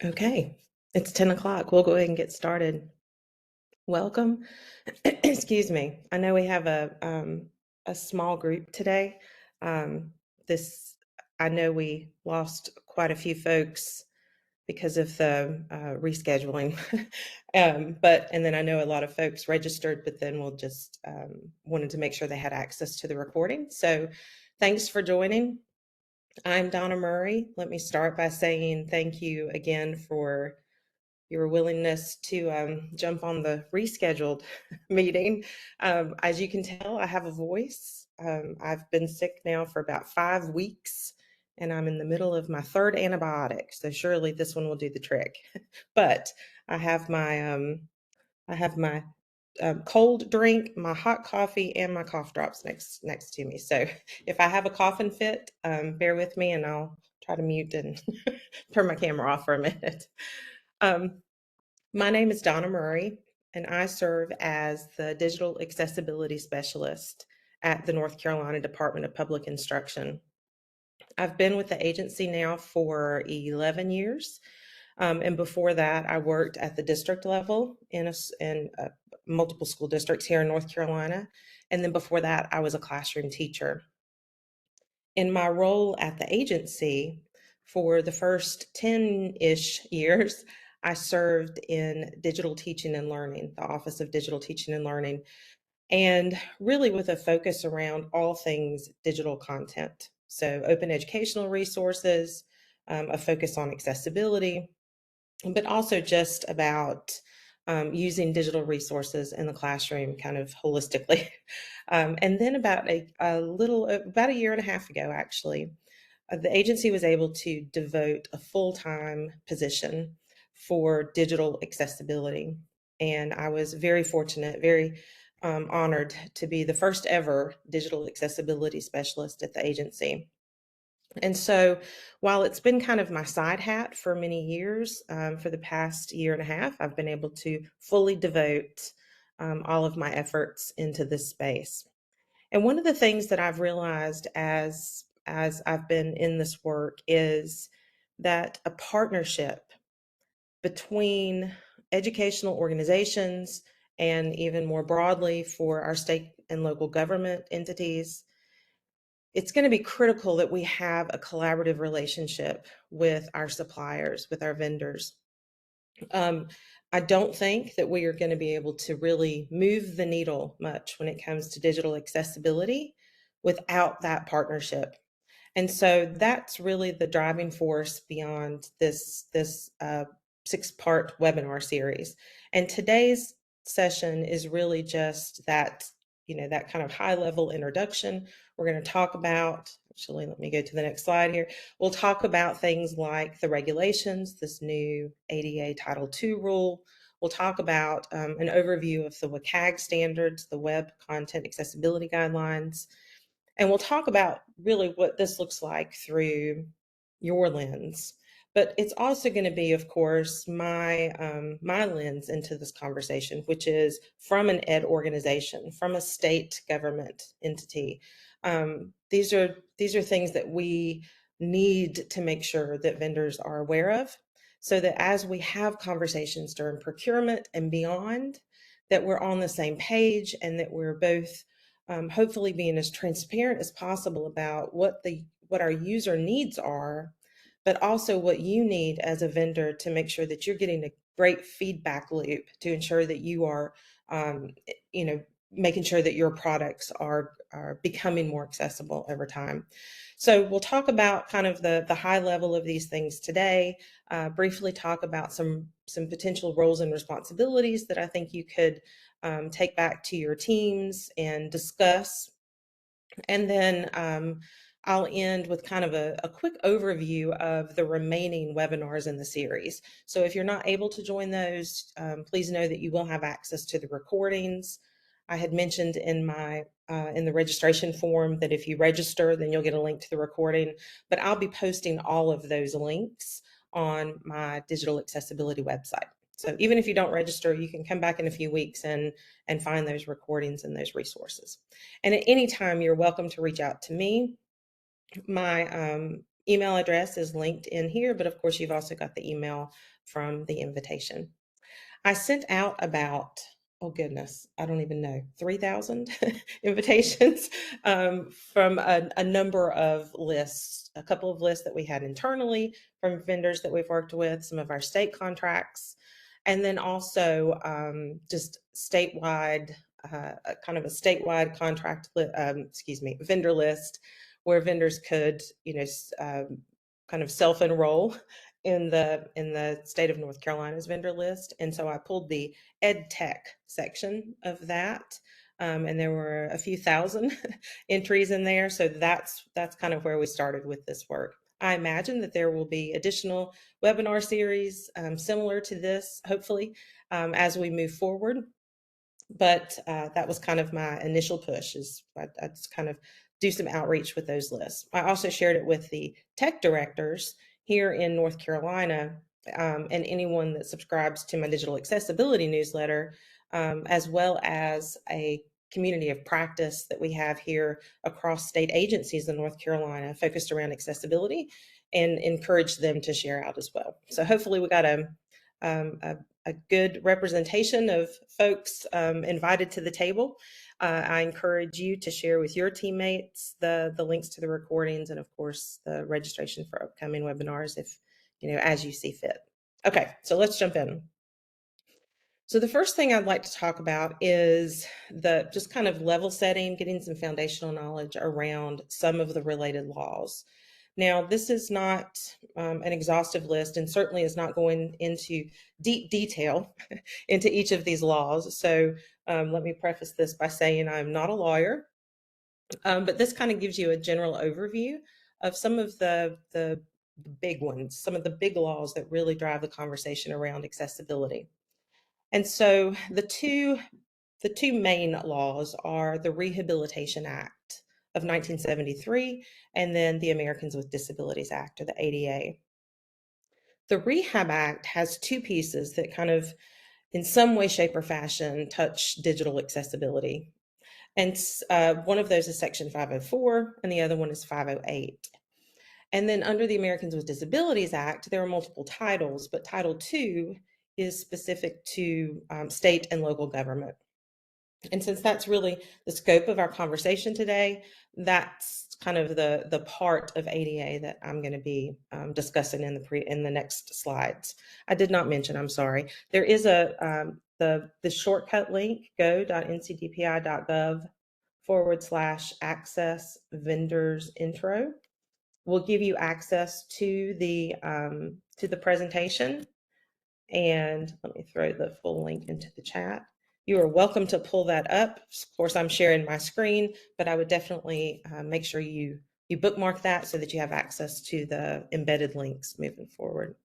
Okay, it's 10 o'clock. We'll go ahead and get started. Welcome. Excuse me. I know we have a small group today. Um, this I know we lost quite a few folks because of the rescheduling. But and then I know a lot of folks registered, but then we'll just wanted to make sure they had access to the recording. So thanks for joining. I'm Donna Murray. Let me start by saying thank you again for your willingness to jump on the rescheduled meeting. As you can tell, I have a voice. I've been sick now for about 5 weeks, and I'm in the middle of my third antibiotic, so surely this one will do the trick. But I have my cold drink, my hot coffee, and my cough drops next to me. So if I have a coughing fit, bear with me, and I'll try to mute and turn my camera off for a minute. Um, my name is Donna Murray, and I serve as the Digital Accessibility Specialist at the North Carolina Department of Public Instruction. I've been with the agency now for 11 years, and before that, I worked at the district level in multiple school districts here in North Carolina, and then before that, I was a classroom teacher. In my role at the agency, for the first 10-ish years, I served in digital teaching and learning, the Office of Digital Teaching and Learning, and really with a focus around all things digital content. So, open educational resources, a focus on accessibility, but also just about using digital resources in the classroom kind of holistically. And then about about a year and a half ago, actually, the agency was able to devote a full-time position for digital accessibility. And I was very fortunate, very honored to be the first ever digital accessibility specialist at the agency. And so, while it's been kind of my side hat for many years, for the past year and a half, I've been able to fully devote all of my efforts into this space. And one of the things that I've realized as I've been in this work is that a partnership between educational organizations and even more broadly for our state and local government entities, it's going to be critical that we have a collaborative relationship with our suppliers, with our vendors. Um, I don't think that we are going to be able to really move the needle much when it comes to digital accessibility without that partnership. And so that's really the driving force beyond this 6-part webinar series. And today's session is really just that, that kind of high level introduction. We're going to talk about, actually, let me go to the next slide here. We'll talk about things like the regulations, this new ADA Title II rule. We'll talk about an overview of the WCAG standards, the Web Content Accessibility Guidelines, and we'll talk about really what this looks like through your lens. But it's also going to be, of course, my lens into this conversation, which is from an ed organization, from a state government entity. These are things that we need to make sure that vendors are aware of, so that as we have conversations during procurement and beyond, that we're on the same page and that we're both hopefully being as transparent as possible about what our user needs are, but also what you need as a vendor to make sure that you're getting a great feedback loop to ensure that you are, um, you know, making sure that your products are becoming more accessible over time. So we'll talk about kind of the high level of these things today. Briefly talk about some potential roles and responsibilities that I think you could take back to your teams and discuss. And then I'll end with kind of a quick overview of the remaining webinars in the series. So if you're not able to join those, please know that you will have access to the recordings. I had mentioned in the registration form that if you register, then you'll get a link to the recording, but I'll be posting all of those links on my digital accessibility website. So even if you don't register, you can come back in a few weeks and find those recordings and those resources. And at any time, you're welcome to reach out to me. My email address is linked in here, but of course you've also got the email from the invitation. I sent out about, oh goodness, I don't even know, 3,000 invitations from a number of lists, a couple of lists that we had internally from vendors that we've worked with, some of our state contracts, and then also just statewide, kind of a statewide contract, vendor list where vendors could, kind of self-enroll in the state of North Carolina's vendor list. And so I pulled the ed tech section of that. And there were a few thousand entries in there. So that's kind of where we started with this work. I imagine that there will be additional webinar series similar to this, hopefully, as we move forward. But that was kind of my initial push, is I just kind of do some outreach with those lists. I also shared it with the tech directors here in North Carolina, and anyone that subscribes to my digital accessibility newsletter, as well as a community of practice that we have here across state agencies in North Carolina focused around accessibility, and encourage them to share out as well. So hopefully we got a good representation of folks invited to the table. I encourage you to share with your teammates the links to the recordings, and of course the registration for upcoming webinars, if as you see fit. Okay, so let's jump in. So the first thing I'd like to talk about is the just kind of level setting, getting some foundational knowledge around some of the related laws. Now, this is not an exhaustive list, and certainly is not going into deep detail into each of these laws. So let me preface this by saying I'm not a lawyer, but this kind of gives you a general overview of some of the big ones, some of the big laws that really drive the conversation around accessibility. And so the two main laws are the Rehabilitation Act of 1973 and then the Americans with Disabilities Act, or the ADA. The Rehab Act has two pieces that kind of, in some way, shape, or fashion, touch digital accessibility. And one of those is Section 504, and the other one is 508. And then under the Americans with Disabilities Act, there are multiple titles, but Title II is specific to state and local government. And since that's really the scope of our conversation today, that's kind of the part of ADA that I'm going to be discussing in the next slides. I did not mention, I'm sorry, there is the shortcut link, go.ncdpi.gov/access vendors intro, will give you access to the presentation. And let me throw the full link into the chat. You are welcome to pull that up. Of course, I'm sharing my screen, but I would definitely make sure you bookmark that so that you have access to the embedded links moving forward.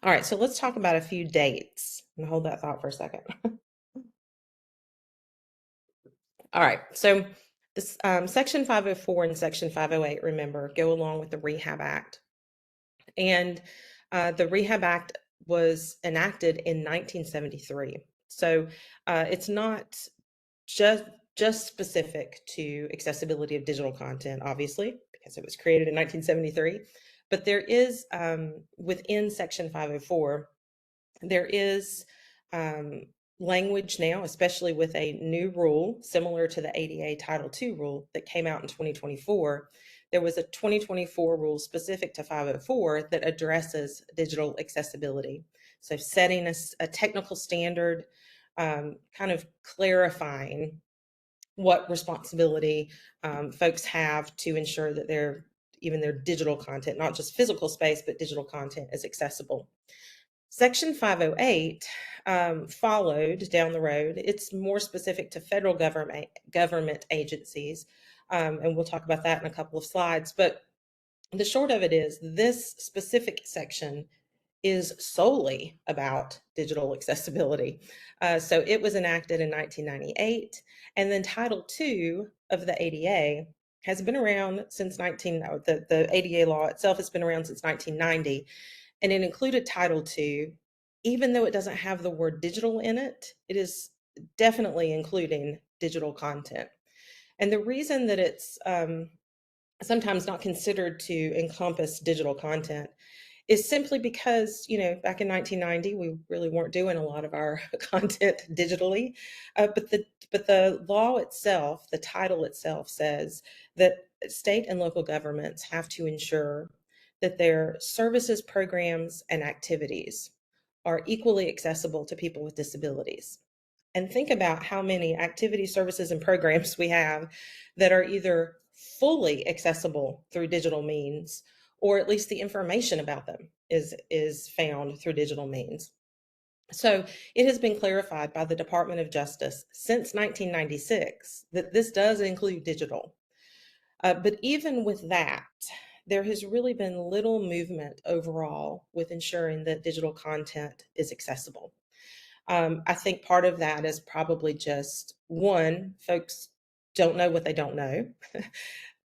All right, so let's talk about a few dates, and hold that thought for a second. All right, so this Section 504 and Section 508, remember, go along with the Rehab Act. And the Rehab Act was enacted in 1973. So it's not just specific to accessibility of digital content, obviously, because it was created in 1973. But there is, within Section 504, there is language now, especially with a new rule similar to the ADA Title II rule that came out in 2024. There was a 2024 rule specific to 504 that addresses digital accessibility. So setting a technical standard, kind of clarifying what responsibility folks have to ensure that even their digital content, not just physical space, but digital content, is accessible. Section 508 followed down the road. It's more specific to federal government agencies, and we'll talk about that in a couple of slides. But the short of it is, this specific section is solely about digital accessibility. So it was enacted in 1998, and then Title II of the ADA has been around since the ADA law itself has been around since 1990, and it included Title II. Even though it doesn't have the word digital in it, it is definitely including digital content. And the reason that it's sometimes not considered to encompass digital content is simply because, back in 1990, we really weren't doing a lot of our content digitally. But the law itself, the title itself says that state and local governments have to ensure that their services, programs, and activities are equally accessible to people with disabilities. And think about how many activity services and programs we have that are either fully accessible through digital means, or at least the information about them is found through digital means. So it has been clarified by the Department of Justice since 1996 that this does include digital. But even with that, there has really been little movement overall with ensuring that digital content is accessible. I think part of that is probably just one, folks don't know what they don't know.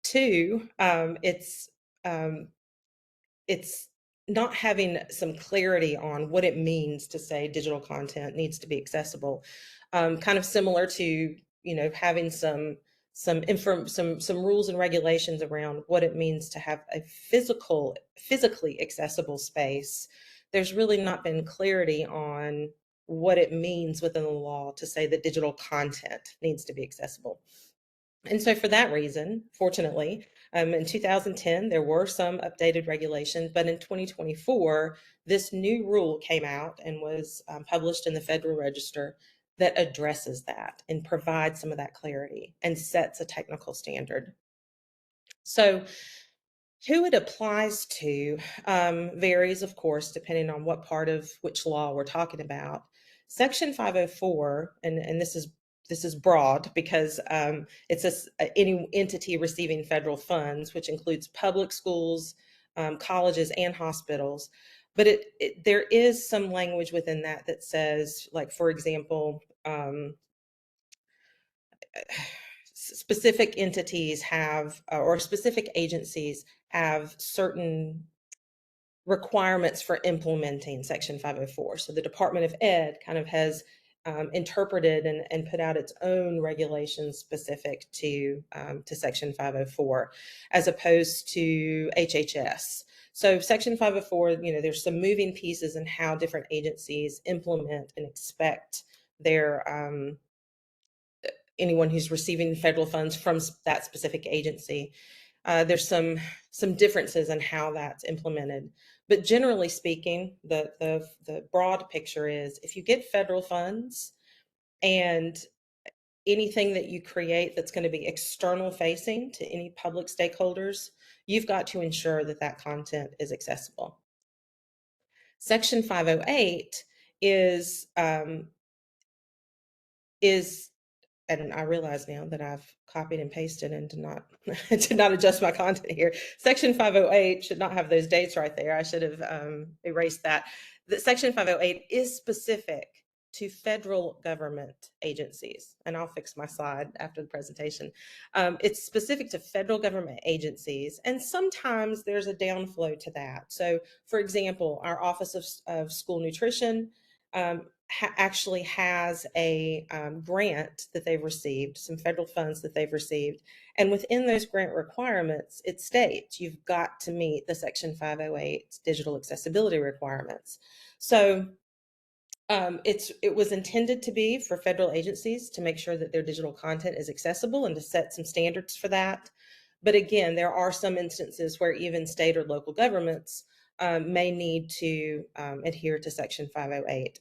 Two, um, it's not having some clarity on what it means to say digital content needs to be accessible. Kind of similar to having some rules and regulations around what it means to have a physically accessible space. There's really not been clarity on what it means within the law to say that digital content needs to be accessible. And so, for that reason, fortunately, in 2010, there were some updated regulations, but in 2024, this new rule came out and was published in the Federal Register that addresses that and provides some of that clarity and sets a technical standard. So, who it applies to varies, of course, depending on what part of which law we're talking about. Section 504, and this is broad because it's any entity receiving federal funds, which includes public schools, colleges, and hospitals. But there is some language within that says, like, for example, specific entities have, or specific agencies have certain requirements for implementing Section 504. So the Department of Ed kind of has interpreted and put out its own regulations specific to Section 504, as opposed to HHS. So Section 504, there's some moving pieces in how different agencies implement and expect their anyone who's receiving federal funds from that specific agency. There's some differences in how that's implemented. But generally speaking, the broad picture is if you get federal funds and anything that you create that's going to be external facing to any public stakeholders, you've got to ensure that that content is accessible. Section 508 is and I realize now that I've copied and pasted and did not adjust my content here. Section 508 should not have those dates right there. I should have erased that. The Section 508 is specific to federal government agencies, and I'll fix my slide after the presentation. It's specific to federal government agencies, and sometimes there's a downflow to that. So, for example, our Office of School Nutrition actually has a grant that they've received, some federal funds that they've received. And within those grant requirements, it states you've got to meet the Section 508 digital accessibility requirements. So it was intended to be for federal agencies to make sure that their digital content is accessible and to set some standards for that. But again, there are some instances where even state or local governments may need to adhere to Section 508.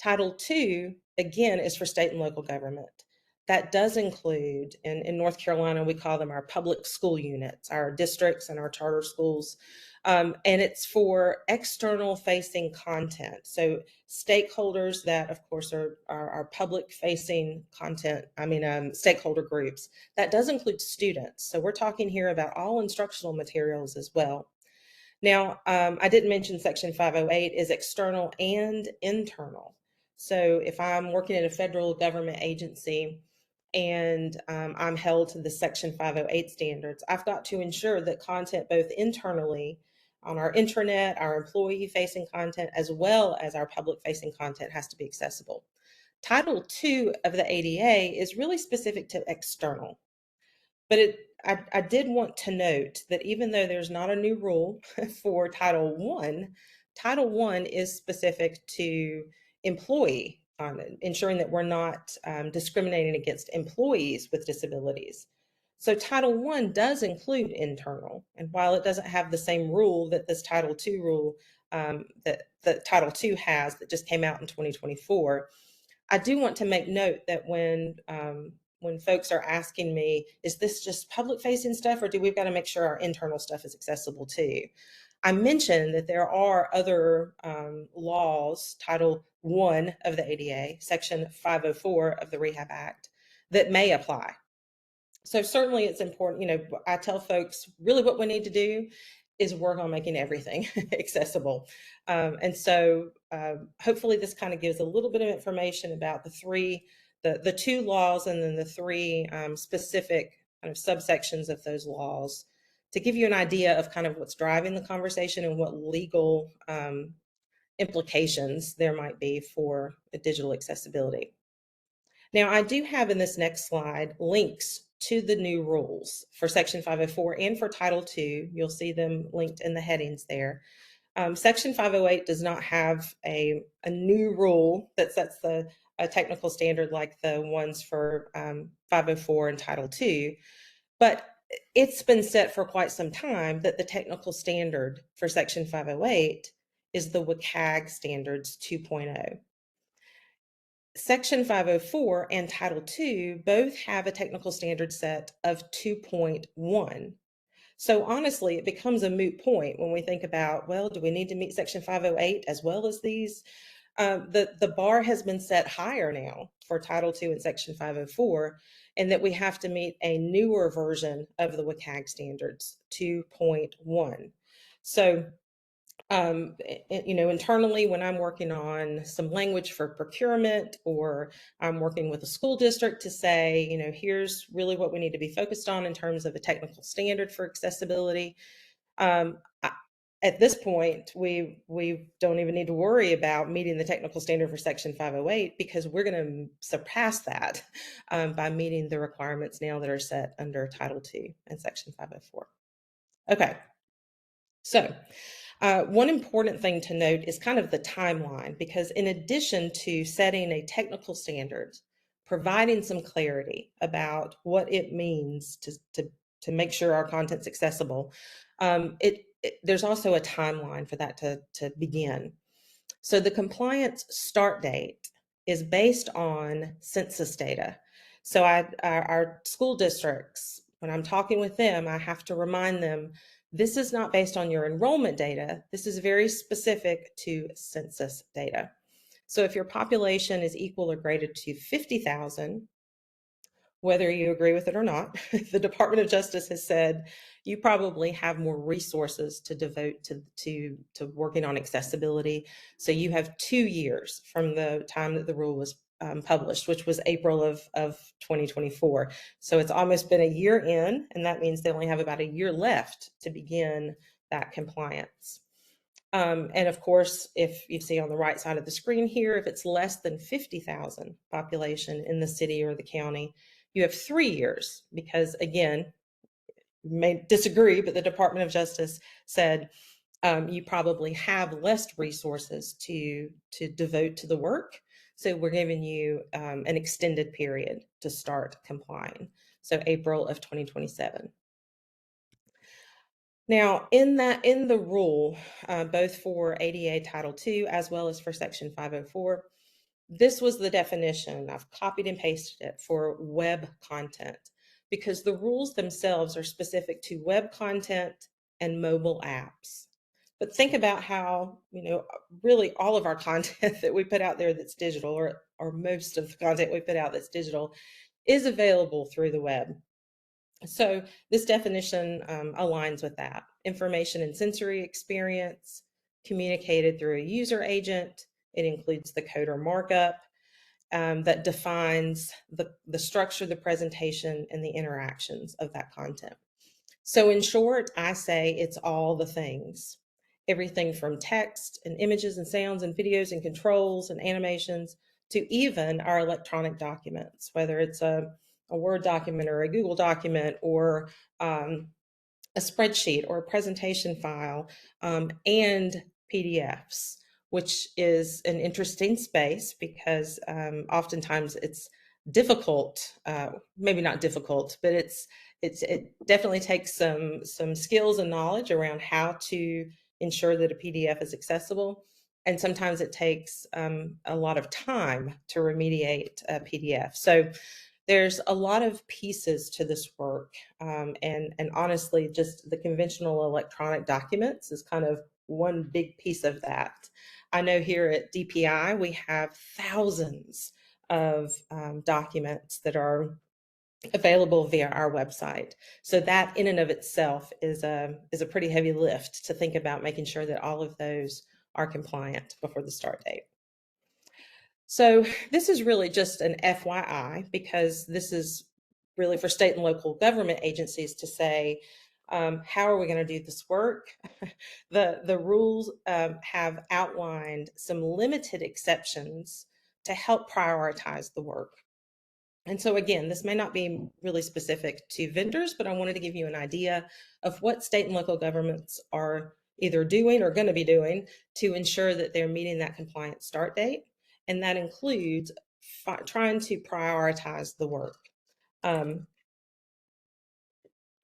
Title II, again, is for state and local government. That does include, in North Carolina, we call them our public school units, our districts and our charter schools. And it's for external facing content. So stakeholders that, of course, are public facing content, stakeholder groups. That does include students. So we're talking here about all instructional materials as well. Now, I didn't mention Section 508 is external and internal. So if I'm working at a federal government agency and I'm held to the Section 508 standards, I've got to ensure that content both internally on our intranet, our employee-facing content, as well as our public-facing content has to be accessible. Title II of the ADA is really specific to external, but I did want to note that even though there's not a new rule for Title One is specific to employee, ensuring that we're not discriminating against employees with disabilities. So Title One does include internal, and while it doesn't have the same rule that this Title Two rule that Title Two has that just came out in 2024, I do want to make note that when folks are asking me, is this just public facing stuff or do we've got to make sure our internal stuff is accessible too? I mentioned that there are other laws, Title I of the ADA, Section 504 of the Rehab Act, that may apply. So certainly it's important, I tell folks really what we need to do is work on making everything accessible. And so hopefully this kind of gives a little bit of information about the two laws and then the three specific kind of subsections of those laws to give you an idea of kind of what's driving the conversation and what legal implications there might be for digital accessibility. Now, I do have in this next slide links to the new rules for Section 504 and for Title II. You'll see them linked in the headings there. Section 508 does not have a new rule that sets a technical standard like the ones for 504 and Title II, but it's been set for quite some time that the technical standard for Section 508 is the WCAG standards 2.0. Section 504 and Title II both have a technical standard set of 2.1. So honestly, it becomes a moot point when we think about, well, do we need to meet Section 508 as well as these? The bar has been set higher now for Title II and Section 504, and that we have to meet a newer version of the WCAG standards, 2.1. So internally, when I'm working on some language for procurement, or I'm working with a school district to say, here's really what we need to be focused on in terms of a technical standard for accessibility. At this point, we don't even need to worry about meeting the technical standard for Section 508 because we're going to surpass that by meeting the requirements now that are set under Title II and Section 504. Okay, so one important thing to note is kind of the timeline, because in addition to setting a technical standard, providing some clarity about what it means to make sure our content's accessible, there's also a timeline for that to begin. So the compliance start date is based on census data. So our school districts, when I'm talking with them, I have to remind them, this is not based on your enrollment data. This is very specific to census data. So if your population is equal or greater to 50,000, whether you agree with it or not, the Department of Justice has said you probably have more resources to devote to working on accessibility. So you have 2 years from the time that the rule was published, which was April of 2024. So it's almost been a year in, and that means they only have about a year left to begin that compliance. And of course, if you see on the right side of the screen here, if it's less than 50,000 population in the city or the county, you have 3 years, because again, you may disagree, but the Department of Justice said you probably have less resources to devote to the work. So we're giving you an extended period to start complying. So April of 2027. Now, in the rule, both for ADA Title II as well as for Section 504, this was the definition. I've copied and pasted it for web content, because the rules themselves are specific to web content and mobile apps. But think about how, really all of our content that we put out there that's digital, or most of the content we put out that's digital, is available through the web. So this definition aligns with that. Information and sensory experience communicated through a user agent. It includes the code or markup that defines the structure, the presentation, and the interactions of that content. So in short, I say it's all the things. Everything from text and images and sounds and videos and controls and animations to even our electronic documents, whether it's a a Word document or a Google document or a spreadsheet or a presentation file, and PDFs, which is an interesting space because oftentimes it's difficult, maybe not difficult, but it definitely takes some skills and knowledge around how to ensure that a PDF is accessible. And sometimes it takes a lot of time to remediate a PDF. So there's a lot of pieces to this work. And honestly, just the conventional electronic documents is kind of one big piece of that. I know here at DPI, we have thousands of documents that are available via our website. So that in and of itself is a pretty heavy lift to think about making sure that all of those are compliant before the start date. So this is really just an FYI because this is really for state and local government agencies to say, how are we going to do this work? The rules have outlined some limited exceptions to help prioritize the work. And so again, this may not be really specific to vendors, but I wanted to give you an idea of what state and local governments are either doing or going to be doing to ensure that they're meeting that compliant start date. And that includes trying to prioritize the work.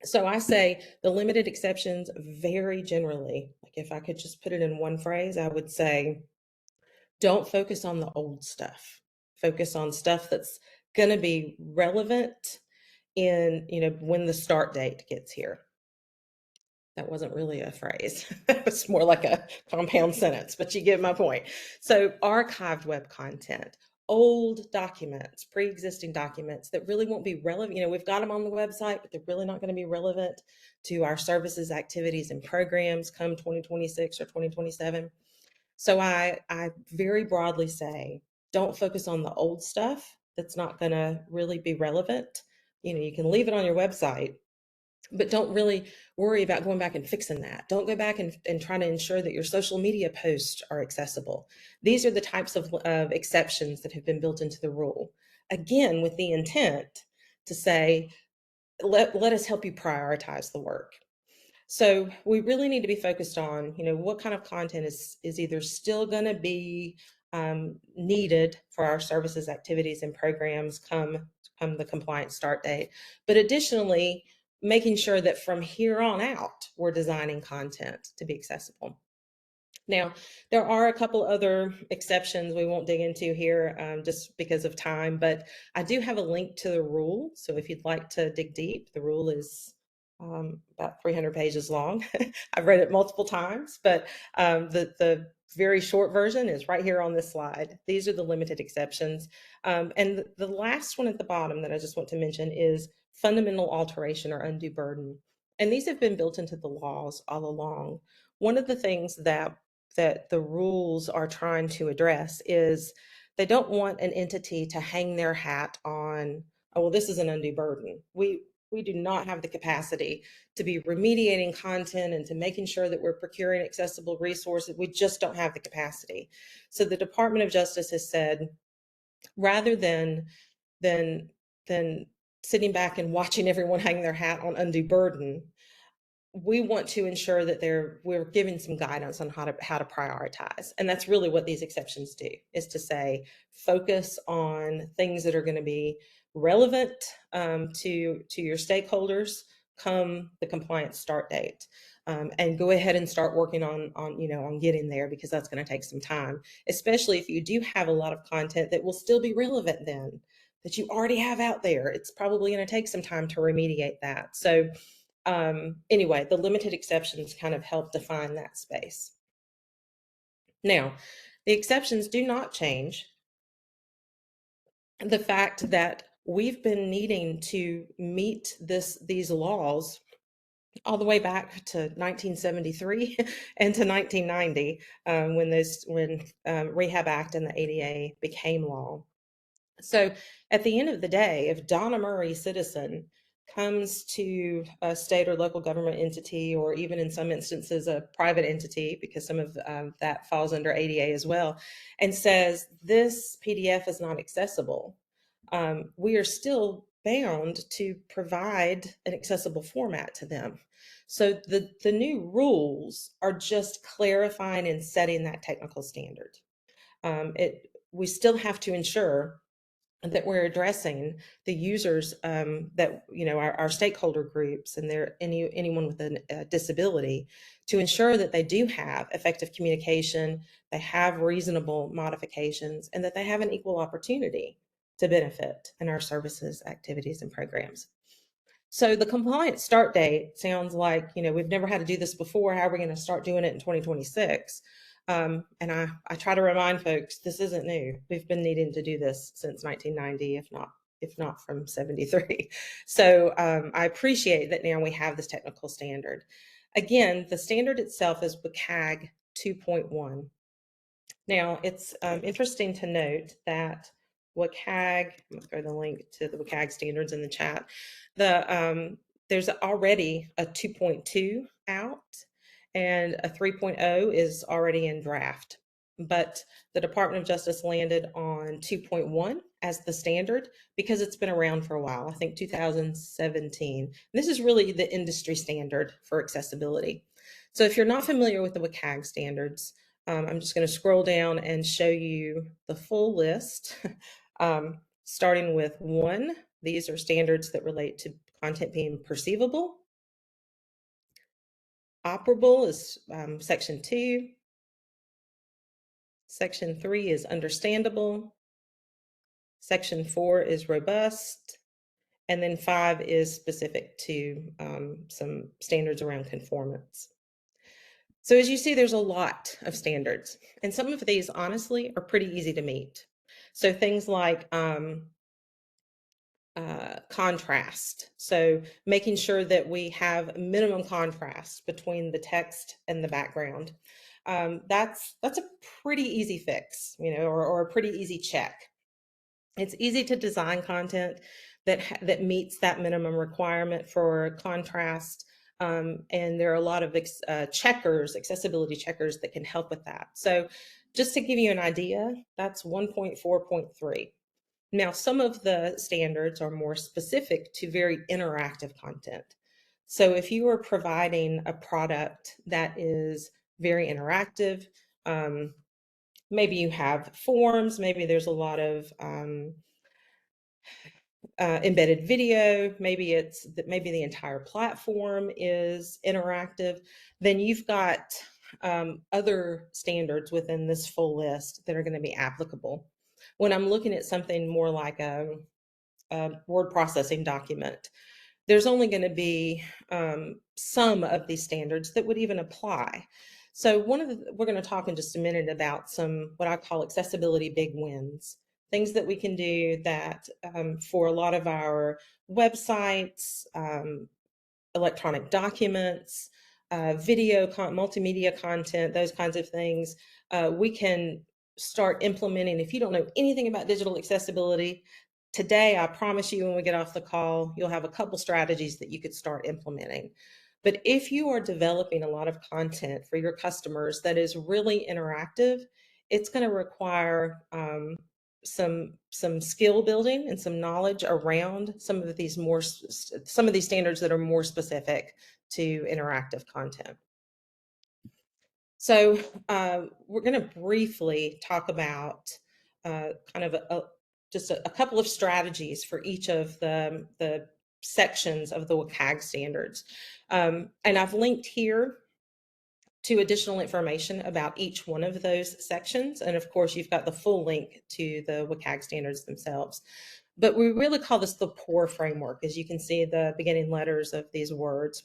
So I say the limited exceptions very generally. Like if I could just put it in one phrase, I would say, don't focus on the old stuff. Focus on stuff that's going to be relevant in, when the start date gets here. That wasn't really a phrase. It's more like a compound sentence, but you get my point. So archived web content, old documents, pre-existing documents that really won't be relevant. We've got them on the website, but they're really not going to be relevant to our services, activities, and programs come 2026 or 2027. So I very broadly say, don't focus on the old stuff that's not going to really be relevant. You can leave it on your website, but don't really worry about going back and fixing that. Don't go back and try to ensure that your social media posts are accessible. These are the types of exceptions that have been built into the rule. Again, with the intent to say, let us help you prioritize the work. So we really need to be focused on, what kind of content is either still going to be needed for our services, activities, and programs come the compliance start date. But additionally, making sure that from here on out, we're designing content to be accessible. Now, there are a couple other exceptions we won't dig into here just because of time, but I do have a link to the rule. So if you'd like to dig deep, the rule is about 300 pages long. I've read it multiple times, but the very short version is right here on this slide. These are the limited exceptions. And the last one at the bottom that I just want to mention is fundamental alteration or undue burden. And these have been built into the laws all along. One of the things that the rules are trying to address is they don't want an entity to hang their hat on, oh, well, this is an undue burden. We do not have the capacity to be remediating content and to making sure that we're procuring accessible resources. We just don't have the capacity. So the Department of Justice has said, rather than sitting back and watching everyone hang their hat on undue burden, we want to ensure that we're giving some guidance on how to prioritize. And that's really what these exceptions do, is to say, focus on things that are going to be relevant to your stakeholders come the compliance start date. And go ahead and start working on getting there, because that's going to take some time, especially if you do have a lot of content that will still be relevant then, that you already have out there. It's probably going to take some time to remediate that. So anyway, the limited exceptions kind of help define that space. Now, the exceptions do not change the fact that we've been needing to meet these laws all the way back to 1973 and to 1990 when Rehab Act and the ADA became law. So at the end of the day, if Donna Murray, citizen, comes to a state or local government entity, or even in some instances a private entity, because some of that falls under ADA as well, and says this PDF is not accessible, we are still bound to provide an accessible format to them. So the new rules are just clarifying and setting that technical standard. We still have to ensure that we're addressing the users, that our stakeholder groups and anyone with a disability, to ensure that they do have effective communication, they have reasonable modifications, and that they have an equal opportunity to benefit in our services, activities, and programs. So the compliance start date sounds like, we've never had to do this before. How are we going to start doing it in 2026? And I try to remind folks, this isn't new. We've been needing to do this since 1990, if not from 73. So I appreciate that now we have this technical standard. Again, the standard itself is WCAG 2.1. Now, it's interesting to note that WCAG, I'm going to throw the link to the WCAG standards in the chat. There's already a 2.2 out, and a 3.0 is already in draft. But the Department of Justice landed on 2.1 as the standard because it's been around for a while, I think 2017. This is really the industry standard for accessibility. So if you're not familiar with the WCAG standards, I'm just going to scroll down and show you the full list, starting with 1. These are standards that relate to content being perceivable. Operable is section 2. Section 3 is understandable. Section 4 is robust. And then 5 is specific to some standards around conformance. So as you see, there's a lot of standards, and some of these, honestly, are pretty easy to meet. So things like contrast. So making sure that we have minimum contrast between the text and the background. That's a pretty easy fix, or a pretty easy check. It's easy to design content that meets that minimum requirement for contrast. And there are a lot of accessibility checkers that can help with that. So just to give you an idea, that's 1.4.3. Now, some of the standards are more specific to very interactive content. So if you are providing a product that is very interactive, maybe you have forms, maybe there's a lot of embedded video, maybe the entire platform is interactive, then you've got other standards within this full list that are going to be applicable. When I'm looking at something more like a word processing document, there's only going to be some of these standards that would even apply. So we're going to talk in just a minute about some what I call accessibility big wins, things that we can do that for a lot of our websites, electronic documents, multimedia content, those kinds of things, we can start implementing. If you don't know anything about digital accessibility, today, I promise you, when we get off the call, you'll have a couple strategies that you could start implementing. But if you are developing a lot of content for your customers that is really interactive, it's going to require some skill building and some knowledge around some of these standards that are more specific to interactive content. So we're going to briefly talk about kind of just a couple of strategies for each of the sections of the WCAG standards. And I've linked here to additional information about each one of those sections. And of course, you've got the full link to the WCAG standards themselves. But we really call this the POUR framework, as you can see the beginning letters of these words.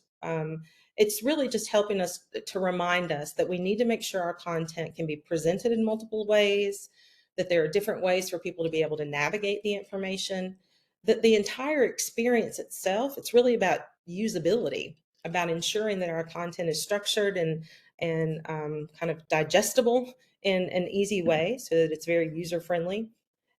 It's really just helping us to remind us that we need to make sure our content can be presented in multiple ways, that there are different ways for people to be able to navigate the information, that the entire experience itself, it's really about usability, about ensuring that our content is structured and kind of digestible in an easy way so that it's very user-friendly.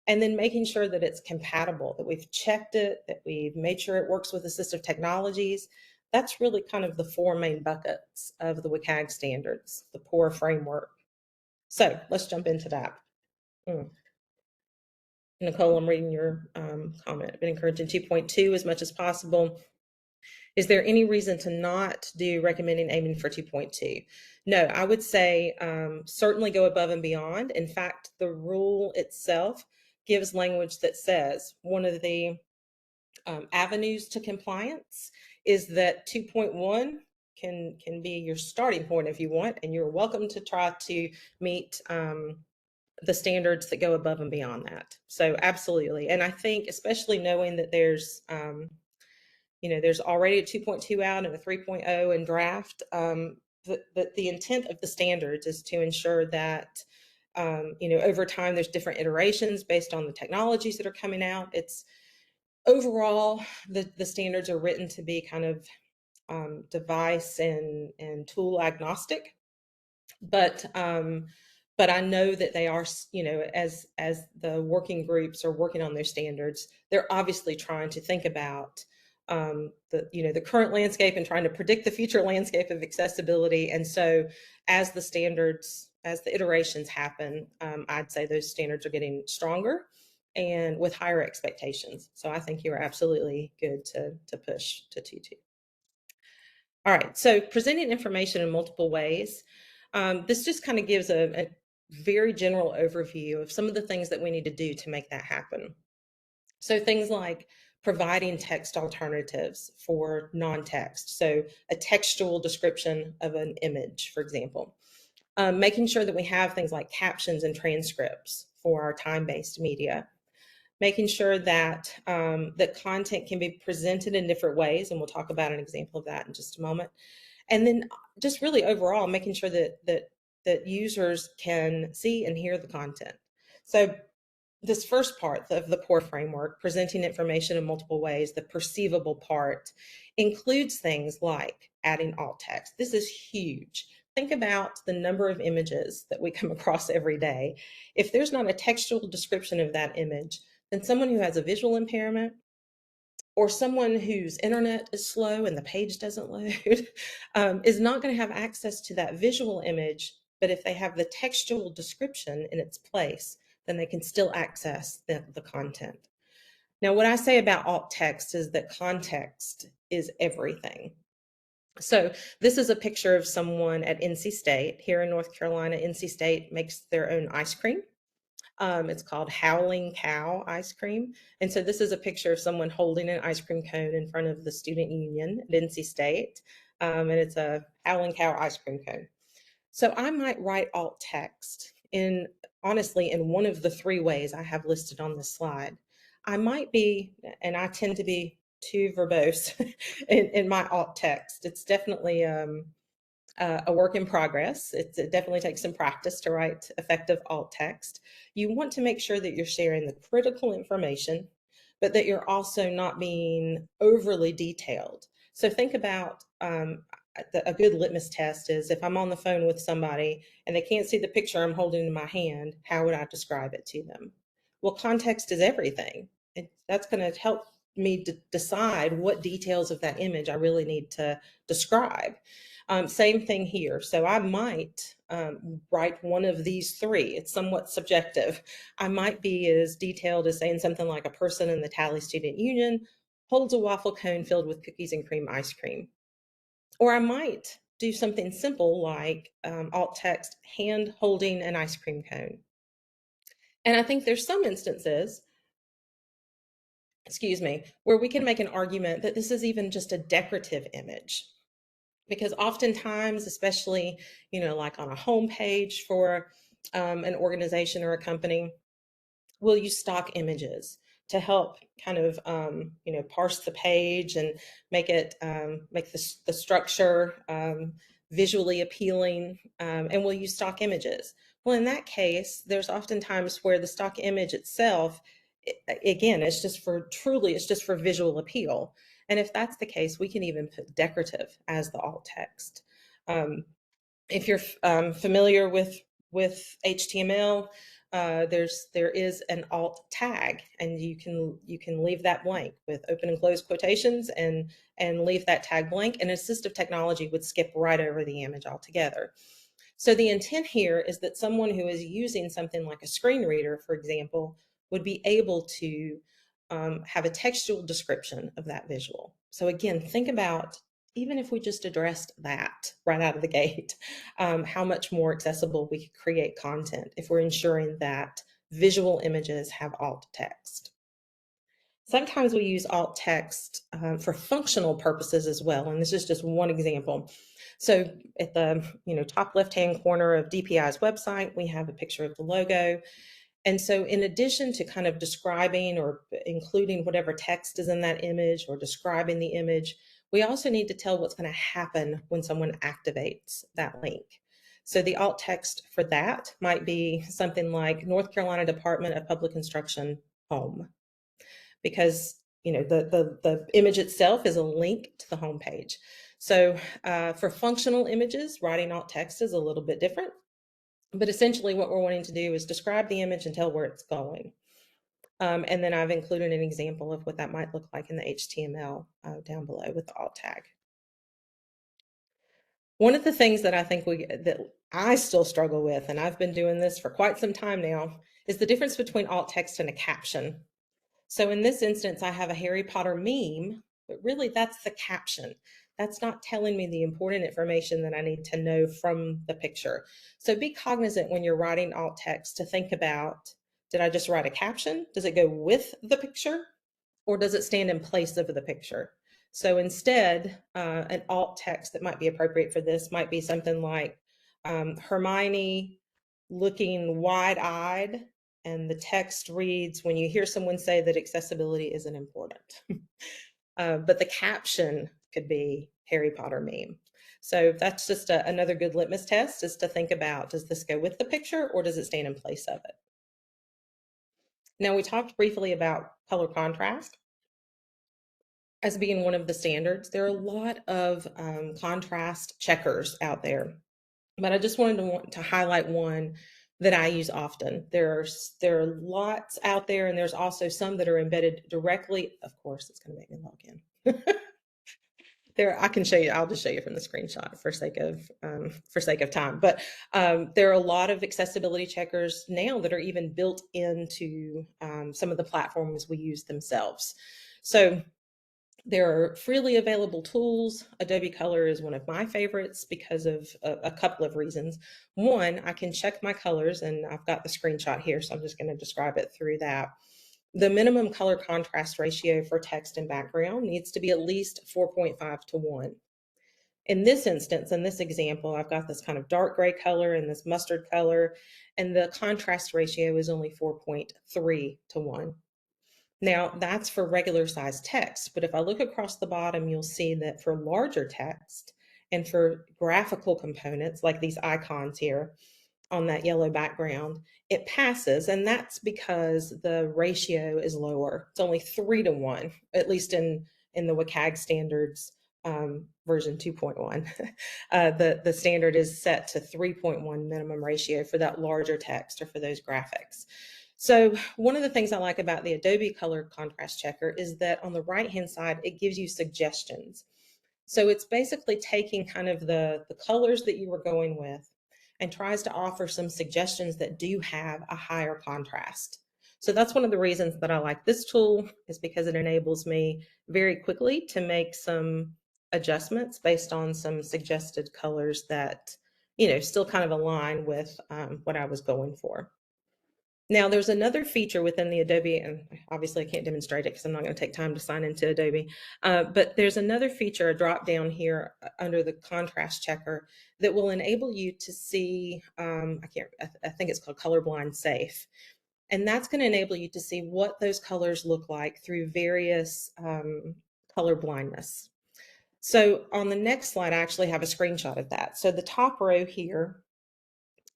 And then making sure that it's compatible, that we've checked it, that we've made sure it works with assistive technologies. That's really kind of the 4 main buckets of the WCAG standards, the POUR framework. So let's jump into that. Nicole, I'm reading your comment. I've been encouraging 2.2 as much as possible. Is there any reason to not do recommending aiming for 2.2? No, I would say certainly go above and beyond. In fact, the rule itself gives language that says one of the avenues to compliance is that 2.1 can be your starting point if you want, and you're welcome to try to meet the standards that go above and beyond that. So absolutely. And I think especially knowing that there's already a 2.2 out and a 3.0 in draft, the intent of the standards is to ensure that over time there's different iterations based on the technologies that are coming out. It's overall the standards are written to be kind of device and tool agnostic, but I know that they are, as the working groups are working on their standards, they're obviously trying to think about the current landscape and trying to predict the future landscape of accessibility. And so as the iterations happen, I'd say those standards are getting stronger and with higher expectations. So I think you're absolutely good to push to 2.2. All right, so presenting information in multiple ways. This just kind of gives a very general overview of some of the things that we need to do to make that happen. So things like providing text alternatives for non-text. So a textual description of an image, for example. Making sure that we have things like captions and transcripts for our time-based media. Making sure that that content can be presented in different ways, and we'll talk about an example of that in just a moment. And then just really overall making sure that users can see and hear the content. So this first part of the core framework, presenting information in multiple ways, the perceivable part, includes things like adding alt text. This is huge. Think about the number of images that we come across every day. If there's not a textual description of that image, then someone who has a visual impairment or someone whose internet is slow and the page doesn't load is not going to have access to that visual image. But if they have the textual description in its place, then they can still access the content. Now, what I say about alt text is that context is everything. So this is a picture of someone at NC State. Here in North Carolina, NC State makes their own ice cream. It's called Howling Cow ice cream. And so this is a picture of someone holding an ice cream cone in front of the student union at NC State. And it's a Howling Cow ice cream cone. So I might write alt text honestly, in one of the three ways I have listed on this slide. I might be, and I tend to be too verbose in my alt text. It's definitely a work in progress. It definitely takes some practice to write effective alt text. You want to make sure that you're sharing the critical information, but that you're also not being overly detailed. So think about a good litmus test is if I'm on the phone with somebody and they can't see the picture I'm holding in my hand, how would I describe it to them? Well, context is everything. That's going to help me decide what details of that image I really need to describe. Same thing here. So I might write one of these three. It's somewhat subjective. I might be as detailed as saying something like a person in the Tally Student Union holds a waffle cone filled with cookies and cream ice cream. Or I might do something simple like alt text, hand holding an ice cream cone. And I think there's some instances, where we can make an argument that this is even just a decorative image. Because oftentimes, especially, like on a homepage for an organization or a company, we'll use stock images to help kind of, parse the page and make the structure visually appealing, and we'll use stock images. Well, in that case, there's oftentimes where the stock image itself, again, it's just for visual appeal. And if that's the case, we can even put decorative as the alt text. If you're familiar with HTML, there is an alt tag, and you can leave that blank with open and close quotations and leave that tag blank, and assistive technology would skip right over the image altogether. So the intent here is that someone who is using something like a screen reader, for example, would be able to have a textual description of that visual. So again, think about, even if we just addressed that right out of the gate, how much more accessible we could create content if we're ensuring that visual images have alt text. Sometimes we use alt text for functional purposes as well, and this is just one example. So at the top left-hand corner of DPI's website, we have a picture of the logo. And so in addition to kind of describing or including whatever text is in that image or describing the image, we also need to tell what's going to happen when someone activates that link. So the alt text for that might be something like North Carolina Department of Public Instruction home, because the image itself is a link to the home page. So for functional images, writing alt text is a little bit different. But essentially what we're wanting to do is describe the image and tell where it's going. And then I've included an example of what that might look like in the HTML down below with the alt tag. One of the things that I think that I still struggle with, and I've been doing this for quite some time now, is the difference between alt text and a caption. So in this instance, I have a Harry Potter meme, but really that's the caption. That's not telling me the important information that I need to know from the picture. So be cognizant when you're writing alt text to think about, did I just write a caption? Does it go with the picture, or does it stand in place of the picture? So instead, an alt text that might be appropriate for this might be something like Hermione looking wide-eyed, and the text reads, when you hear someone say that accessibility isn't important. But the caption could be Harry Potter meme. So that's just another good litmus test, is to think about, does this go with the picture or does it stand in place of it? Now, we talked briefly about color contrast as being one of the standards. There are a lot of contrast checkers out there, but I just wanted to highlight one that I use often. There are lots out there, and there's also some that are embedded directly. Of course, it's going to make me log in. I can show you. I'll just show you from the screenshot for sake of time. But there are a lot of accessibility checkers now that are even built into some of the platforms we use themselves. So there are freely available tools. Adobe Color is one of my favorites because of a couple of reasons. One, I can check my colors, and I've got the screenshot here, so I'm just going to describe it through that. The minimum color contrast ratio for text and background needs to be at least 4.5 to 1. In this instance, in this example, I've got this kind of dark gray color and this mustard color, and the contrast ratio is only 4.3 to 1. Now, that's for regular size text, but if I look across the bottom, you'll see that for larger text and for graphical components like these icons here on that yellow background, it passes, and that's because the ratio is lower. It's only 3 to 1, at least in the WCAG standards version 2.1. The standard is set to 3.1 minimum ratio for that larger text or for those graphics. So one of the things I like about the Adobe Color Contrast Checker is that on the right-hand side, it gives you suggestions. So it's basically taking kind of the colors that you were going with and tries to offer some suggestions that do have a higher contrast. So that's one of the reasons that I like this tool, is because it enables me very quickly to make some adjustments based on some suggested colors that, still kind of align with what I was going for. Now, there's another feature within the Adobe, and obviously I can't demonstrate it because I'm not going to take time to sign into Adobe, but there's another feature, a drop down here under the contrast checker, that will enable you to see, I think it's called colorblind safe. And that's going to enable you to see what those colors look like through various color blindness. So on the next slide, I actually have a screenshot of that. So the top row here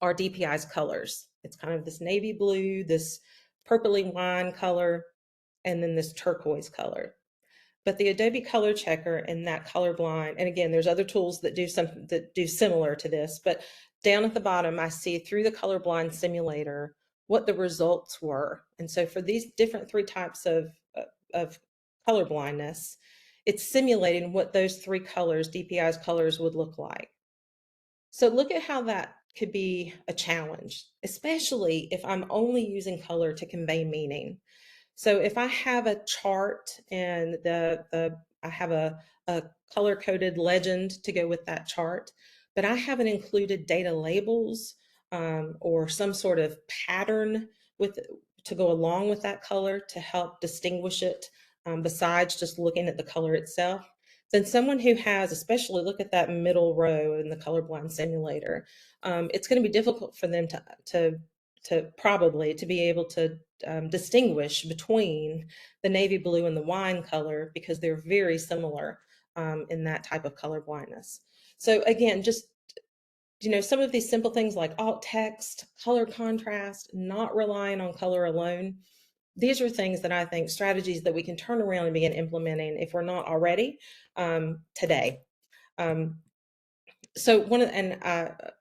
are DPI's colors. It's kind of this navy blue, this purpley wine color, and then this turquoise color. But the Adobe Color Checker and that colorblind, and again, there's other tools that do something that do similar to this, but down at the bottom, I see through the colorblind simulator what the results were. And so for these different 3 types of color blindness, it's simulating what those 3 colors, DPI's colors, would look like. So look at how that could be a challenge, especially if I'm only using color to convey meaning. So if I have a chart and the I have a color coded legend to go with that chart, but I haven't included data labels or some sort of pattern with to go along with that color to help distinguish it, besides just looking at the color itself, then someone who has, especially look at that middle row in the colorblind simulator, it's going to be difficult for them to probably to be able to distinguish between the navy blue and the wine color because they're very similar in that type of color blindness. So again, just some of these simple things like alt text, color contrast, not relying on color alone. These are things that I think strategies that we can turn around and begin implementing if we're not already today. Um, so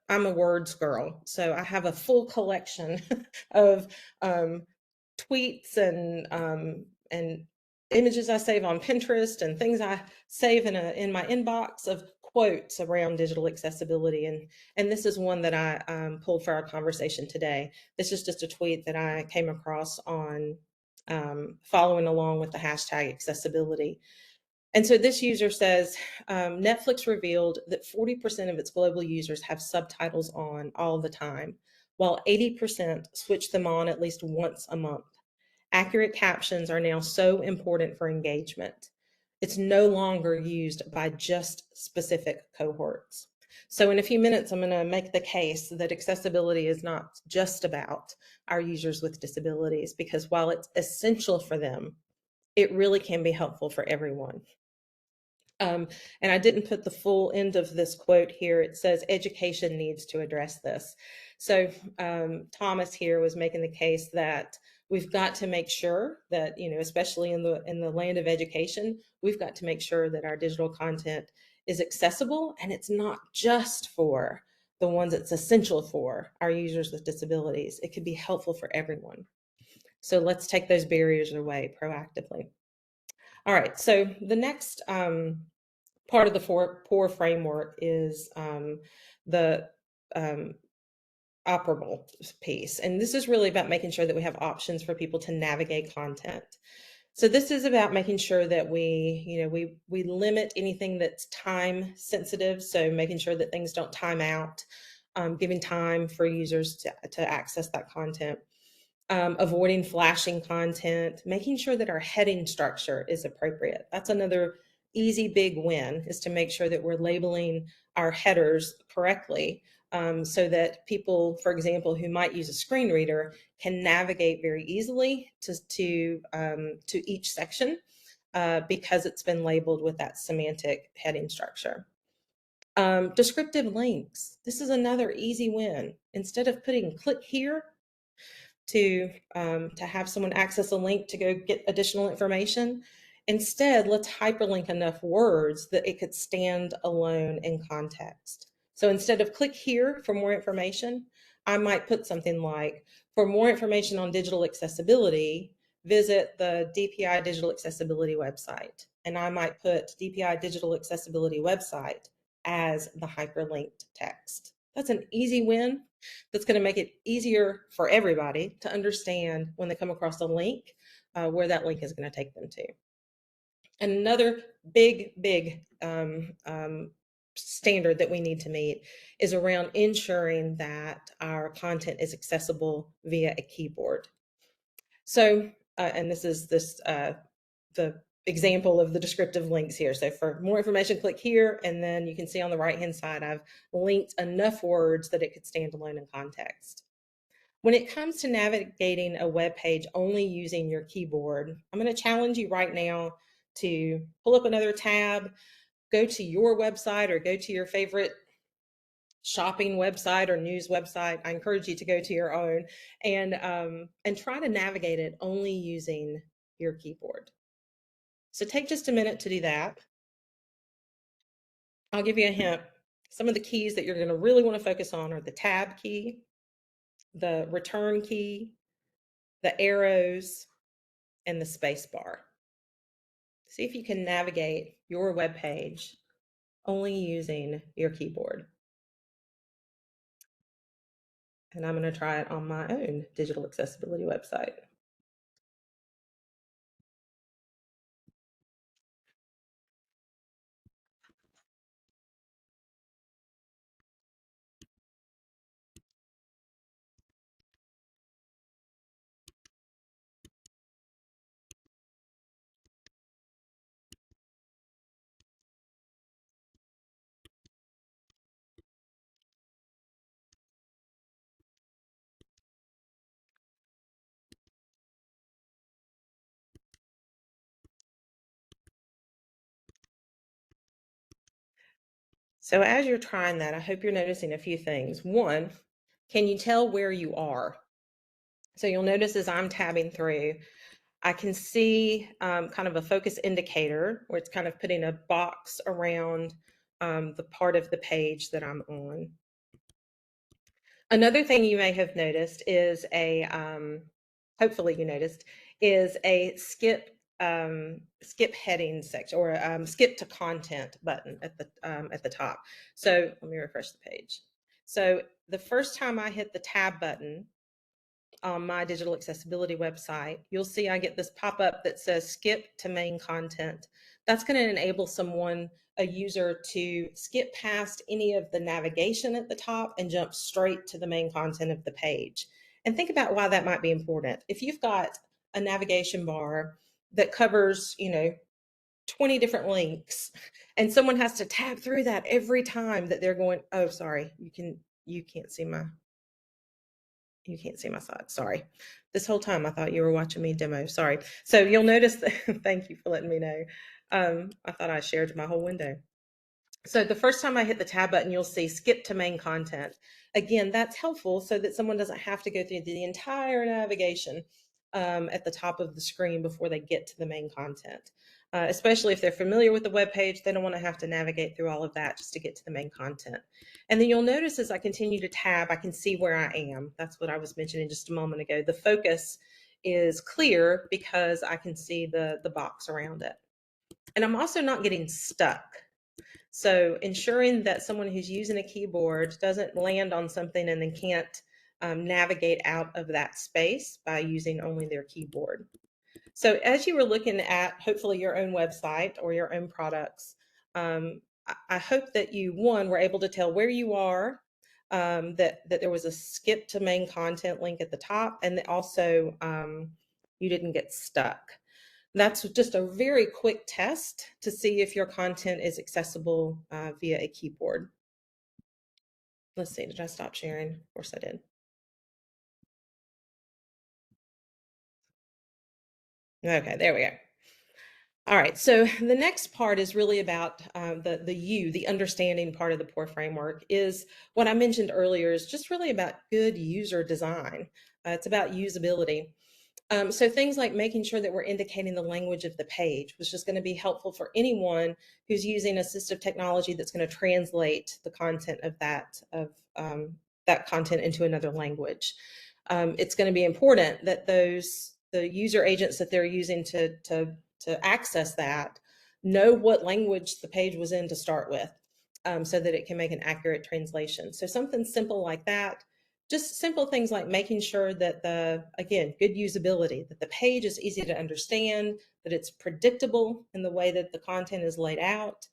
I'm a words girl, so I have a full collection of um, tweets and images I save on Pinterest and things I save in my inbox of quotes around digital accessibility. And this is one that I pulled for our conversation today. This is just a tweet that I came across on following along with the hashtag accessibility. And so this user says, Netflix revealed that 40% of its global users have subtitles on all the time, while 80% switch them on at least once a month. Accurate captions are now so important for engagement. It's no longer used by just specific cohorts. So in a few minutes, I'm going to make the case that accessibility is not just about our users with disabilities, because while it's essential for them, it really can be helpful for everyone. And I didn't put the full end of this quote here. It says education needs to address this. So Thomas here was making the case that we've got to make sure that, especially in the land of education, we've got to make sure that our digital content is accessible, and it's not just for the ones it's essential for our users with disabilities. It could be helpful for everyone. So let's take those barriers away proactively. All right, so the next part of the POUR framework is the um, operable piece. And this is really about making sure that we have options for people to navigate content. So this is about making sure that we limit anything that's time sensitive. So making sure that things don't time out, giving time for users to access that content. Avoiding flashing content, making sure that our heading structure is appropriate. That's another easy big win, is to make sure that we're labeling our headers correctly, so that people, for example, who might use a screen reader can navigate very easily to each section because it's been labeled with that semantic heading structure. Descriptive links. This is another easy win. Instead of putting click here to have someone access a link to go get additional information. Instead, let's hyperlink enough words that it could stand alone in context. So instead of click here for more information, I might put something like, for more information on digital accessibility, visit the DPI Digital Accessibility website. And I might put DPI Digital Accessibility website as the hyperlinked text. That's an easy win that's going to make it easier for everybody to understand when they come across a link, where that link is going to take them to. And another big standard that we need to meet is around ensuring that our content is accessible via a keyboard. So, and this is the example of the descriptive links here. So for more information, click here, and then you can see on the right-hand side, I've linked enough words that it could stand alone in context. When it comes to navigating a web page only using your keyboard, I'm going to challenge you right now to pull up another tab, go to your website or go to your favorite shopping website or news website. I encourage you to go to your own and try to navigate it only using your keyboard. So take just a minute to do that. I'll give you a hint. Some of the keys that you're going to really want to focus on are the tab key, the return key, the arrows, and the space bar. See if you can navigate your web page only using your keyboard. And I'm going to try it on my own digital accessibility website. So as you're trying that, I hope you're noticing a few things. One, can you tell where you are? So you'll notice as I'm tabbing through, I can see kind of a focus indicator where it's kind of putting a box around the part of the page that I'm on. Another thing you may have noticed is hopefully you noticed, is a skip heading section, or skip to content button at the top. So let me refresh the page. So the first time I hit the tab button on my digital accessibility website, you'll see I get this pop-up that says skip to main content. That's going to enable a user, to skip past any of the navigation at the top and jump straight to the main content of the page. And think about why that might be important. If you've got a navigation bar that covers, 20 different links, and someone has to tab through that every time that they're going, oh, sorry, you can't see my side. Sorry. This whole time I thought you were watching me demo. Sorry. So you'll notice that, thank you for letting me know. I thought I shared my whole window. So the first time I hit the tab button, you'll see skip to main content. Again, that's helpful so that someone doesn't have to go through the entire navigation at the top of the screen before they get to the main content. Especially if they're familiar with the web page, they don't want to have to navigate through all of that just to get to the main content. And then you'll notice as I continue to tab, I can see where I am. That's what I was mentioning just a moment ago. The focus is clear because I can see the box around it. And I'm also not getting stuck. So ensuring that someone who's using a keyboard doesn't land on something and then can't navigate out of that space by using only their keyboard. So as you were looking at hopefully your own website or your own products, I hope that you, one, were able to tell where you are, that there was a skip to main content link at the top, and that also you didn't get stuck. That's just a very quick test to see if your content is accessible via a keyboard. Let's see, did I stop sharing? Of course I did. Okay, there we go. All right, so the next part is really about the understanding part of the POUR framework, is what I mentioned earlier, is just really about good user design. It's about usability. So things like making sure that we're indicating the language of the page, which is going to be helpful for anyone who's using assistive technology that's going to translate the content of that content into another language. It's going to be important that the user agents that they're using to access that know what language the page was in to start with, so that it can make an accurate translation. So something simple like that. Just simple things like making sure that again, good usability, that the page is easy to understand, that it's predictable in the way that the content is laid out,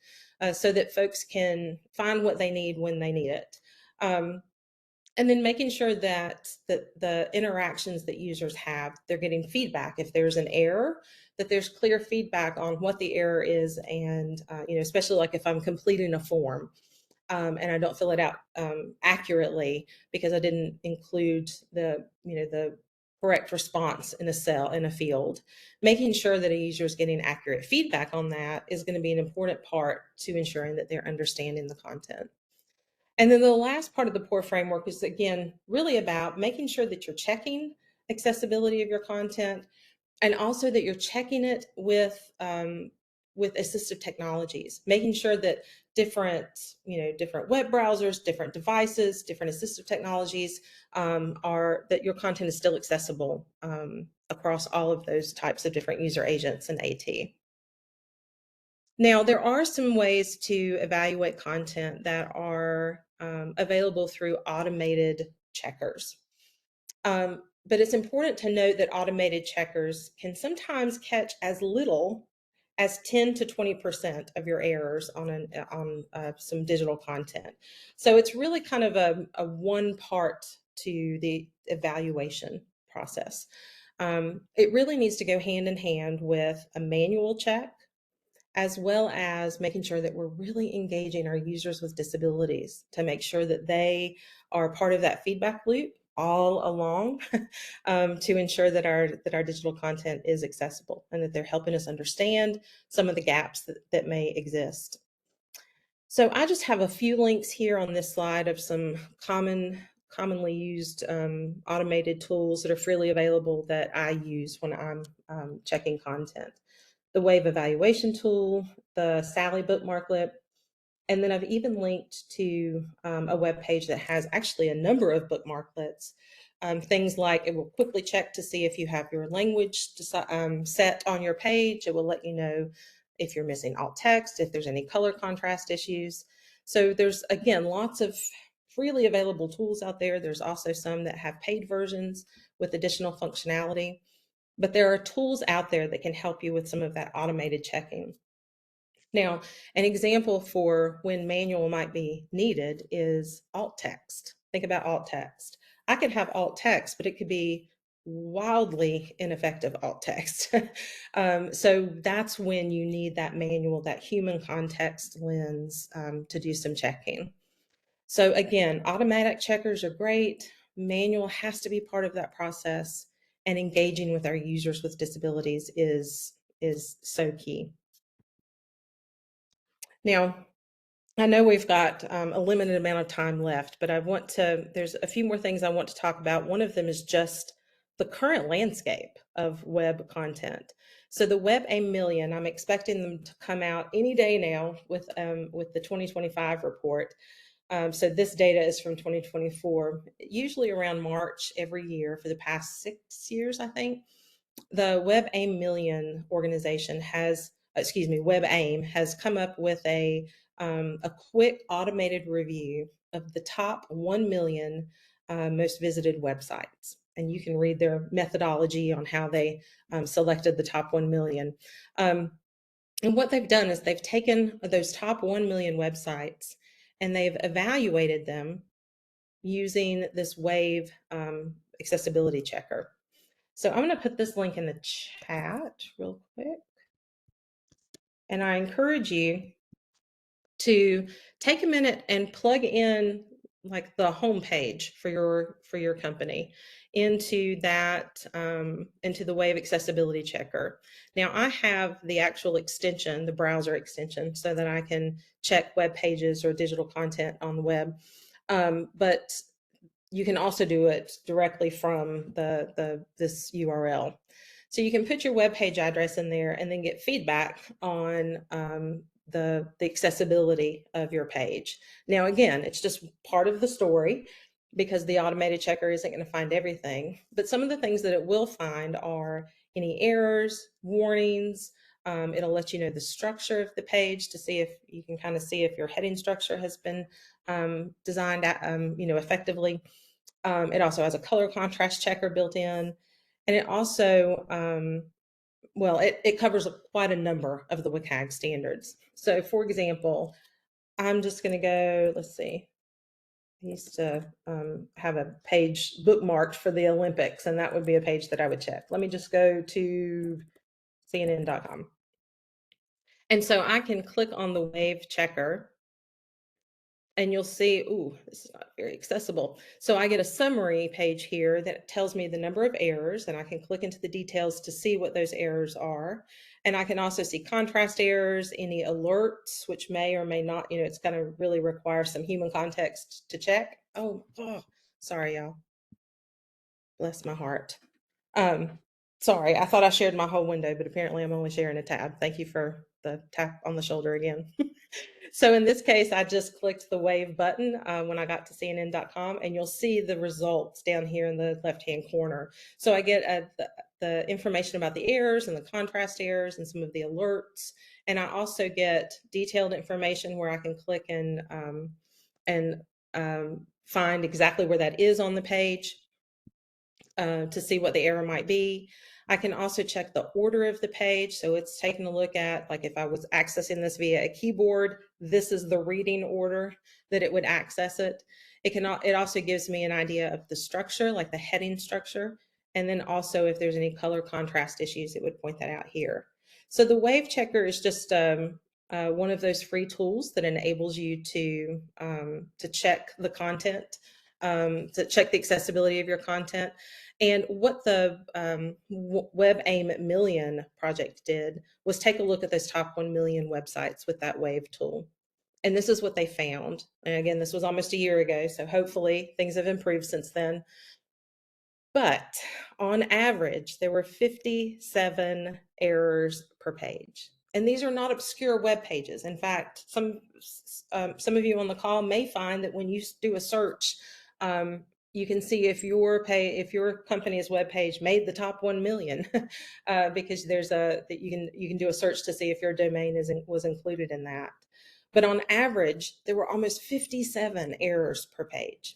so that folks can find what they need when they need it. And then making sure that the interactions that users have, they're getting feedback. If there's an error, that there's clear feedback on what the error is, and especially like if I'm completing a form, and I don't fill it out accurately because I didn't include the correct response in a cell, in a field. Making sure that a user is getting accurate feedback on that is going to be an important part to ensuring that they're understanding the content. And then the last part of the POUR framework is, again, really about making sure that you're checking accessibility of your content, and also that you're checking it with assistive technologies, making sure that different web browsers, different devices, different assistive technologies that your content is still accessible across all of those types of different user agents and AT. Now, there are some ways to evaluate content that are available through automated checkers. But it's important to note that automated checkers can sometimes catch as little as 10 to 20% of your errors on some digital content. So it's really kind of a one part to the evaluation process. It really needs to go hand in hand with a manual check, as well as making sure that we're really engaging our users with disabilities to make sure that they are part of that feedback loop all along, to ensure that our digital content is accessible and that they're helping us understand some of the gaps that may exist. So I just have a few links here on this slide of some commonly used automated tools that are freely available that I use when I'm checking content. The Wave evaluation tool, the Sally bookmarklet, and then I've even linked to a web page that has actually a number of bookmarklets. Things like it will quickly check to see if you have your language set on your page. It will let you know if you're missing alt text, if there's any color contrast issues. So there's, again, lots of freely available tools out there. There's also some that have paid versions with additional functionality. But there are tools out there that can help you with some of that automated checking. Now, an example for when manual might be needed is alt text. Think about alt text. I could have alt text, but it could be wildly ineffective alt text. So that's when you need that manual, that human context lens to do some checking. So again, automatic checkers are great. Manual has to be part of that process, and engaging with our users with disabilities is so key. Now, I know we've got a limited amount of time left, but there's a few more things I want to talk about. One of them is just the current landscape of web content. So the Web A Million, I'm expecting them to come out any day now with the 2025 report. So this data is from 2024, usually around March every year for the past 6 years, I think. The Web A Million organization Web AIM has come up with a quick automated review of the top 1 million most visited websites. And you can read their methodology on how they selected the top 1 million. And what they've done is they've taken those top 1 million websites and they've evaluated them using this Wave accessibility checker. So I'm going to put this link in the chat real quick. And I encourage you to take a minute and plug in like the home page for your company into the Wave accessibility checker. Now I have the actual extension, the browser extension, so that I can check web pages or digital content on the web. But you can also do it directly from this URL. So you can put your web page address in there and then get feedback on the accessibility of your page. Now, again, it's just part of the story because the automated checker isn't going to find everything. But some of the things that it will find are any errors, warnings. It'll let you know the structure of the page to see if you can kind of see if your heading structure has been designed effectively. It also has a color contrast checker built in, and it also it covers quite a number of the WCAG standards. So for example, I'm just going to go, let's see, I used to have a page bookmarked for the Olympics, and that would be a page that I would check. Let me just go to CNN.com. And so I can click on the Wave checker and you'll see, ooh, this is not very accessible. So I get a summary page here that tells me the number of errors, and I can click into the details to see what those errors are. And I can also see contrast errors, any alerts, which may or may not, it's going to really require some human context to check. Oh, sorry, y'all. Bless my heart. Sorry, I thought I shared my whole window, but apparently I'm only sharing a tab. Thank you for the tap on the shoulder again. So in this case, I just clicked the Wave button when I got to CNN.com, and you'll see the results down here in the left-hand corner. So I get the information about the errors and the contrast errors and some of the alerts. And I also get detailed information where I can click and find exactly where that is on the page to see what the error might be. I can also check the order of the page. So it's taking a look at, like, if I was accessing this via a keyboard, this is the reading order that it would access it. It also gives me an idea of the structure, like the heading structure. And then also if there's any color contrast issues, it would point that out here. So the wave checker is just one of those free tools that enables you to check the content, to check the accessibility of your content. And what the WebAIM Million project did was take a look at those top 1 million websites with that Wave tool. And this is what they found. And again, this was almost a year ago, so hopefully things have improved since then. But on average, there were 57 errors per page. And these are not obscure web pages. In fact, some of you on the call may find that when you do a search, you can see if your company's web page made the top 1 million, because you can do a search to see if your domain was included in that. But on average, there were almost 57 errors per page.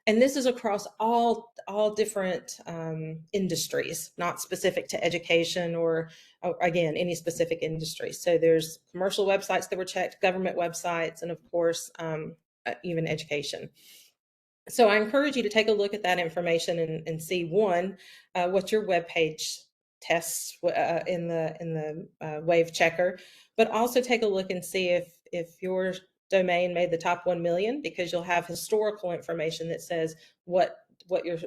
And this is across all different industries, not specific to education or again, any specific industry. So there's commercial websites that were checked, government websites, and of course, even education. So I encourage you to take a look at that information and see, one, what your web page tests in the Wave checker, but also take a look and see if your domain made the top 1 million, because you'll have historical information that says what your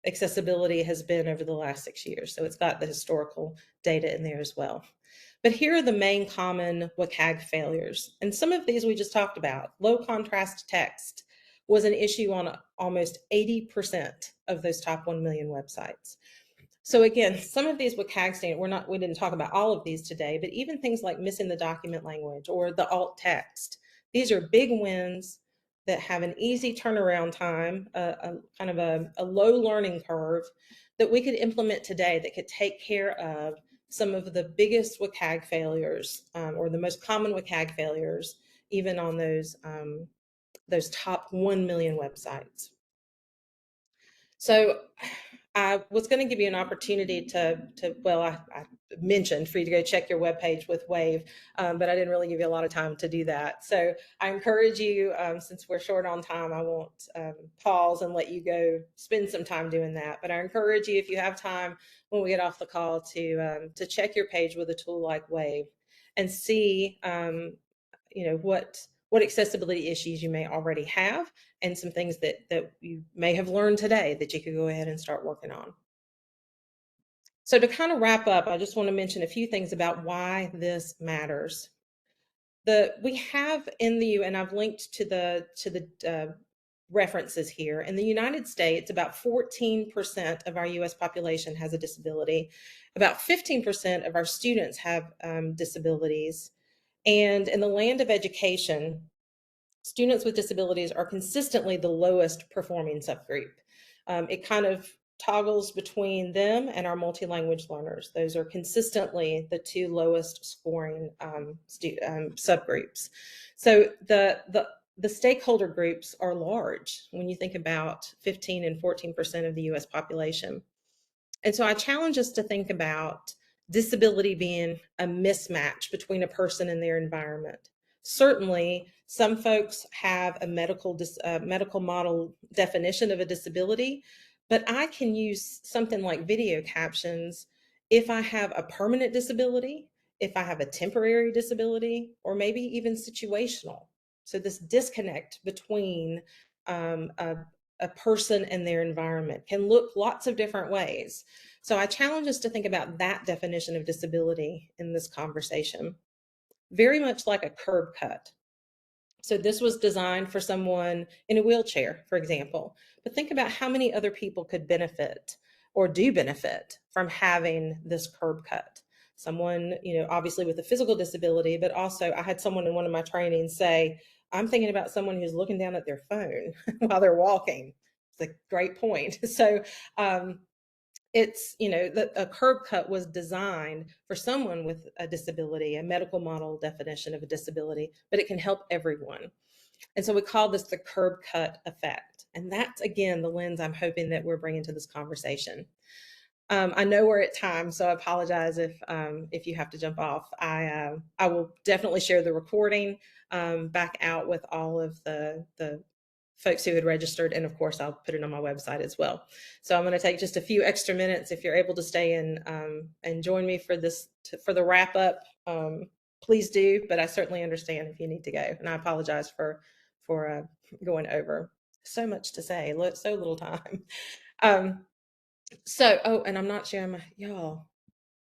accessibility has been over the last 6 years. So it's got the historical data in there as well. But here are the main common WCAG failures. And some of these we just talked about. Low contrast text was an issue on almost 80% of those top 1 million websites. So again, some of these WCAG standards, we didn't talk about all of these today, but even things like missing the document language or the alt text, these are big wins that have an easy turnaround time, kind of a low learning curve that we could implement today that could take care of some of the biggest WCAG failures, or the most common WCAG failures, even on those top 1 million websites. So I was going to give you an opportunity I mentioned for you to go check your webpage with Wave, but I didn't really give you a lot of time to do that. So I encourage you, since we're short on time, I won't pause and let you go spend some time doing that. But I encourage you, if you have time when we get off the call, to check your page with a tool like Wave and see what accessibility issues you may already have, and some things that you may have learned today that you could go ahead and start working on. So to kind of wrap up, I just want to mention a few things about why this matters. We have in the and I've linked to the references here. In the United States, about 14% of our U.S. population has a disability. About 15% of our students have disabilities. And in the land of education, students with disabilities are consistently the lowest performing subgroup. It kind of toggles between them and our multi-language learners. Those are consistently the two lowest scoring subgroups. So the stakeholder groups are large when you think about 15 and 14% of the US population. And so I challenge us to think about disability being a mismatch between a person and their environment. Certainly, some folks have a medical model definition of a disability, but I can use something like video captions if I have a permanent disability, if I have a temporary disability, or maybe even situational. So this disconnect between a person and their environment can look lots of different ways. So I challenge us to think about that definition of disability in this conversation, very much like a curb cut. So this was designed for someone in a wheelchair, for example, but think about how many other people could benefit or do benefit from having this curb cut. Someone, obviously with a physical disability, but also I had someone in one of my trainings say, I'm thinking about someone who's looking down at their phone while they're walking. It's a great point. So it's, a curb cut was designed for someone with a disability, a medical model definition of a disability, but it can help everyone. And so we call this the curb cut effect. And that's, again, the lens I'm hoping that we're bringing to this conversation. I know we're at time, so I apologize if you have to jump off. I will definitely share the recording back out with all of the folks who had registered, and of course I'll put it on my website as well. So I'm going to take just a few extra minutes. If you're able to stay and join me for this for the wrap up, please do. But I certainly understand if you need to go, and I apologize for going over. So much to say, so little time. Oh, and I'm not sharing y'all,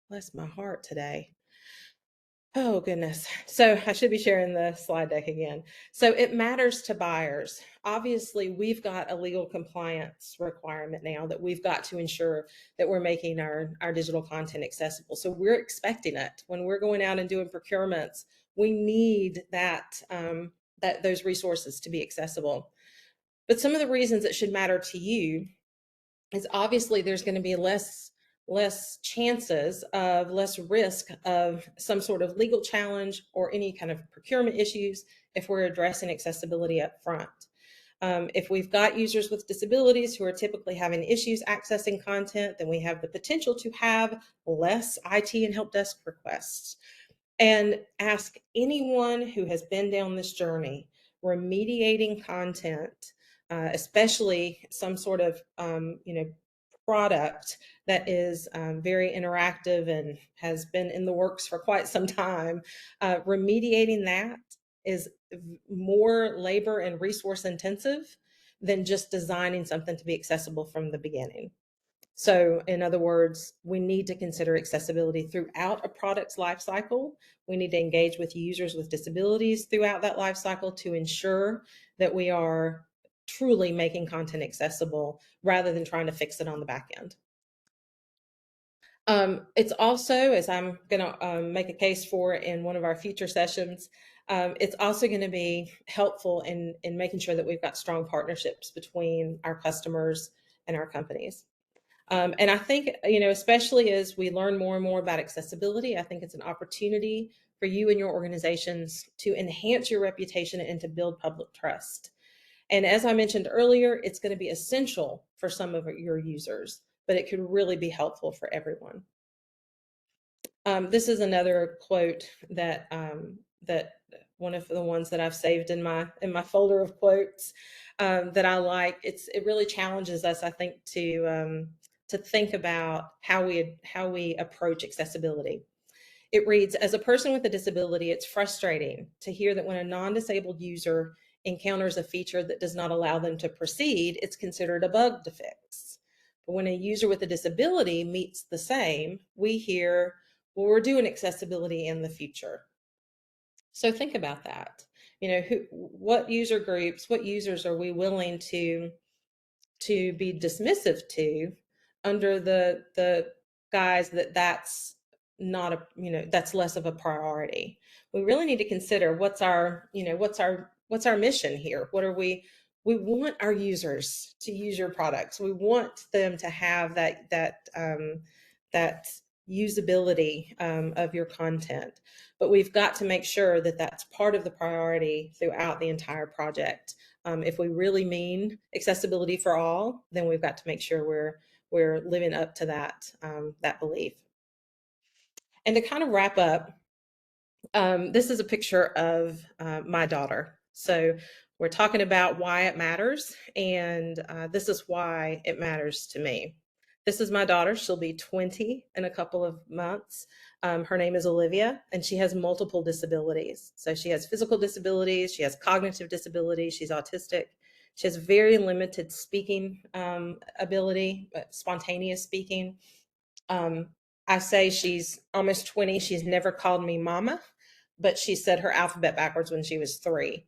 bless my heart today. Oh, goodness. So I should be sharing the slide deck again. So it matters to buyers. Obviously, we've got a legal compliance requirement now that we've got to ensure that we're making our digital content accessible. So we're expecting it. When we're going out and doing procurements, we need those resources to be accessible. But some of the reasons it should matter to you is obviously there's going to be less chances of less risk of some sort of legal challenge or any kind of procurement issues if we're addressing accessibility up front. If we've got users with disabilities who are typically having issues accessing content, then we have the potential to have less IT and help desk requests. And ask anyone who has been down this journey, remediating content, especially some sort of product that is very interactive and has been in the works for quite some time. Remediating that is more labor and resource intensive than just designing something to be accessible from the beginning. So in other words, we need to consider accessibility throughout a product's life cycle. We need to engage with users with disabilities throughout that life cycle to ensure that we are truly making content accessible rather than trying to fix it on the back end. It's also, as I'm going to make a case for in one of our future sessions, it's also going to be helpful in making sure that we've got strong partnerships between our customers and our companies. And I think, especially as we learn more and more about accessibility, I think it's an opportunity for you and your organizations to enhance your reputation and to build public trust. And as I mentioned earlier, it's going to be essential for some of your users, but it could really be helpful for everyone. This is another quote that one of the ones that I've saved in my folder of quotes that I like. It really challenges us, I think, to think about how we approach accessibility. It reads, as a person with a disability, it's frustrating to hear that when a non-disabled user encounters a feature that does not allow them to proceed, it's considered a bug to fix. But when a user with a disability meets the same, we hear, well, we're doing accessibility in the future. So think about that. What user groups, what users are we willing to be dismissive to under the guise that that's not that's less of a priority. We really need to consider what's our mission here. We want our users to use your products. We want them to have that usability of your content, but we've got to make sure that that's part of the priority throughout the entire project. If we really mean accessibility for all, then we've got to make sure we're living up to that belief. And to kind of wrap up, this is a picture of my daughter. So we're talking about why it matters, and this is why it matters to me. This is my daughter. She'll be 20 in a couple of months. Her name is Olivia, and she has multiple disabilities. So she has physical disabilities, she has cognitive disabilities, she's autistic. She has very limited speaking ability, spontaneous speaking. I say she's almost 20. She's never called me mama, but she said her alphabet backwards when she was 3.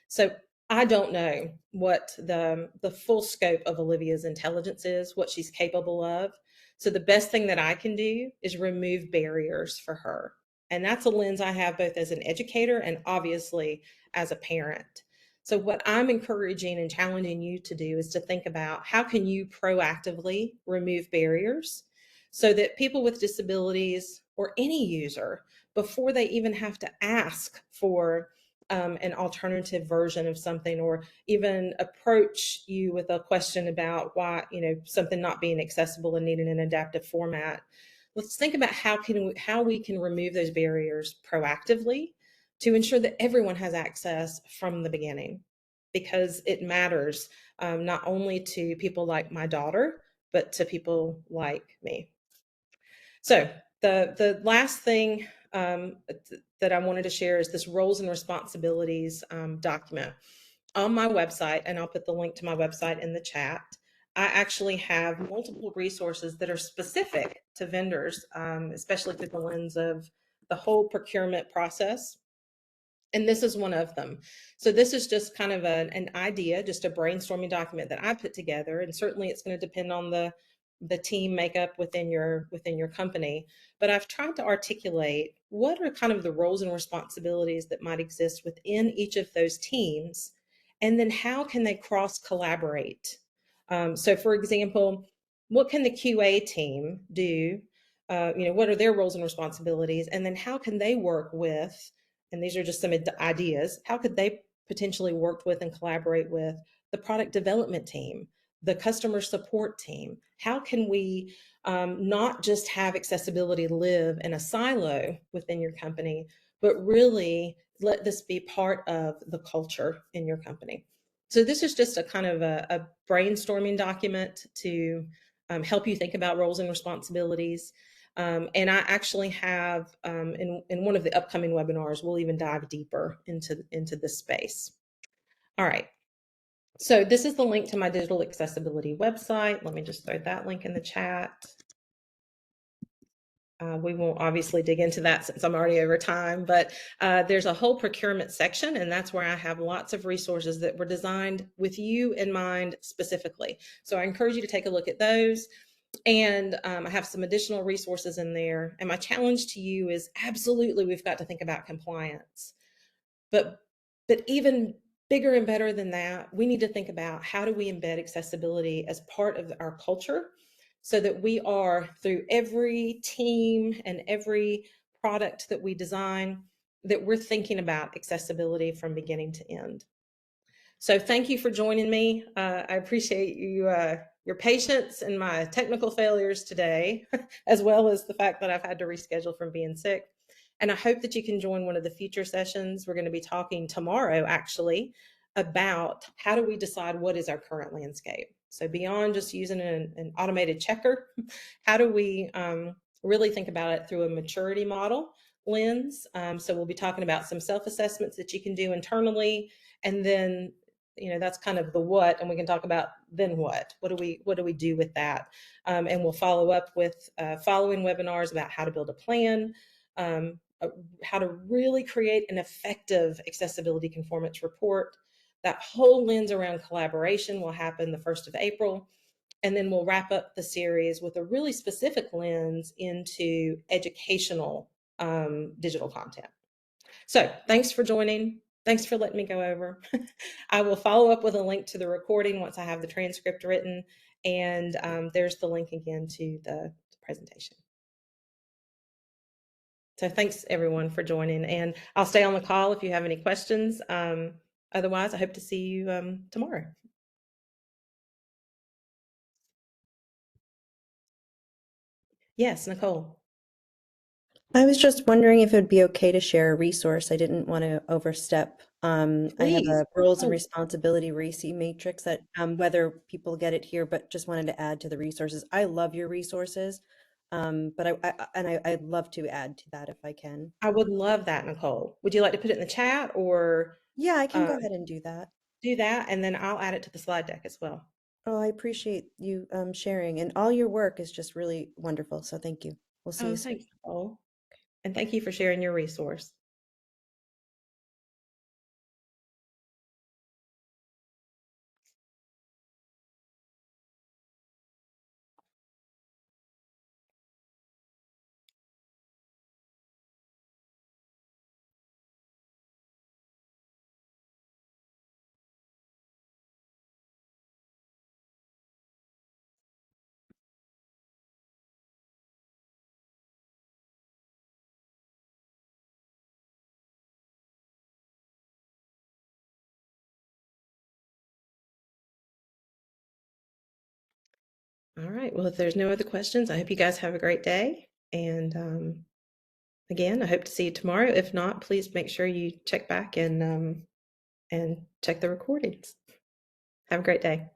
So I don't know what the full scope of Olivia's intelligence is, what she's capable of. So the best thing that I can do is remove barriers for her. And that's a lens I have both as an educator and obviously as a parent. So what I'm encouraging and challenging you to do is to think about how can you proactively remove barriers so that people with disabilities or any user, before they even have to ask for an alternative version of something, or even approach you with a question about why, something not being accessible and needing an adaptive format. Let's think about how we can remove those barriers proactively to ensure that everyone has access from the beginning, because it matters, not only to people like my daughter, but to people like me. So the last thing that I wanted to share is this roles and responsibilities document on my website, and I'll put the link to my website in the chat. I actually have multiple resources that are specific to vendors, especially through the lens of the whole procurement process. And this is one of them. So this is just kind of an idea, just a brainstorming document that I put together. And certainly it's going to depend on the team makeup within your company. But I've tried to articulate what are kind of the roles and responsibilities that might exist within each of those teams, and then how can they cross collaborate. So for example, what can the QA team do? What are their roles and responsibilities? And then how can they work with, and these are just some ideas, how could they potentially work with and collaborate with the product development team, the customer support team? How can we not just have accessibility live in a silo within your company, but really let this be part of the culture in your company? So this is just a kind of a brainstorming document to help you think about roles and responsibilities. And I actually have, in one of the upcoming webinars, we'll even dive deeper into this space. All right. So this is the link to my digital accessibility website. Let me just throw that link in the chat. We won't obviously dig into that since I'm already over time, but there's a whole procurement section, and that's where I have lots of resources that were designed with you in mind specifically. So I encourage you to take a look at those. And I have some additional resources in there. And my challenge to you is absolutely, we've got to think about compliance. But even bigger and better than that, we need to think about how do we embed accessibility as part of our culture, so that we are, through every team and every product that we design, that we're thinking about accessibility from beginning to end. So thank you for joining me. I appreciate your patience and my technical failures today, as well as the fact that I've had to reschedule from being sick. And I hope that you can join one of the future sessions. We're going to be talking tomorrow, actually, about how do we decide what is our current landscape. So beyond just using an automated checker, how do we really think about it through a maturity model lens? So we'll be talking about some self-assessments that you can do internally, and then that's kind of the what, and we can talk about then what do we do with that. And we'll follow up with following webinars about how to build a plan, how to really create an effective accessibility conformance report. That whole lens around collaboration will happen the 1st of April. And then we'll wrap up the series with a really specific lens into educational digital content. So thanks for joining. Thanks for letting me go over. I will follow up with a link to the recording once I have the transcript written. And there's the link again to the presentation. So thanks everyone for joining, and I'll stay on the call if you have any questions. Otherwise, I hope to see you tomorrow. Yes, Nicole. I was just wondering if it would be okay to share a resource. I didn't want to overstep. I have Please. a roles and responsibility RACI matrix that whether people get it here, but just wanted to add to the resources. I love your resources, but I'd love to add to that if I can. I would love that, Nicole. Would you like to put it in the chat, or Yeah, I can um, go ahead and do that. do that, and then I'll add it to the slide deck as well. Oh, I appreciate you sharing, and all your work is just really wonderful. So thank you. We'll see Oh, you soon. thanks, Nicole. And thank you for sharing your resource. All right. Well, if there's no other questions, I hope you guys have a great day. And again, I hope to see you tomorrow. If not, please make sure you check back and check the recordings. Have a great day.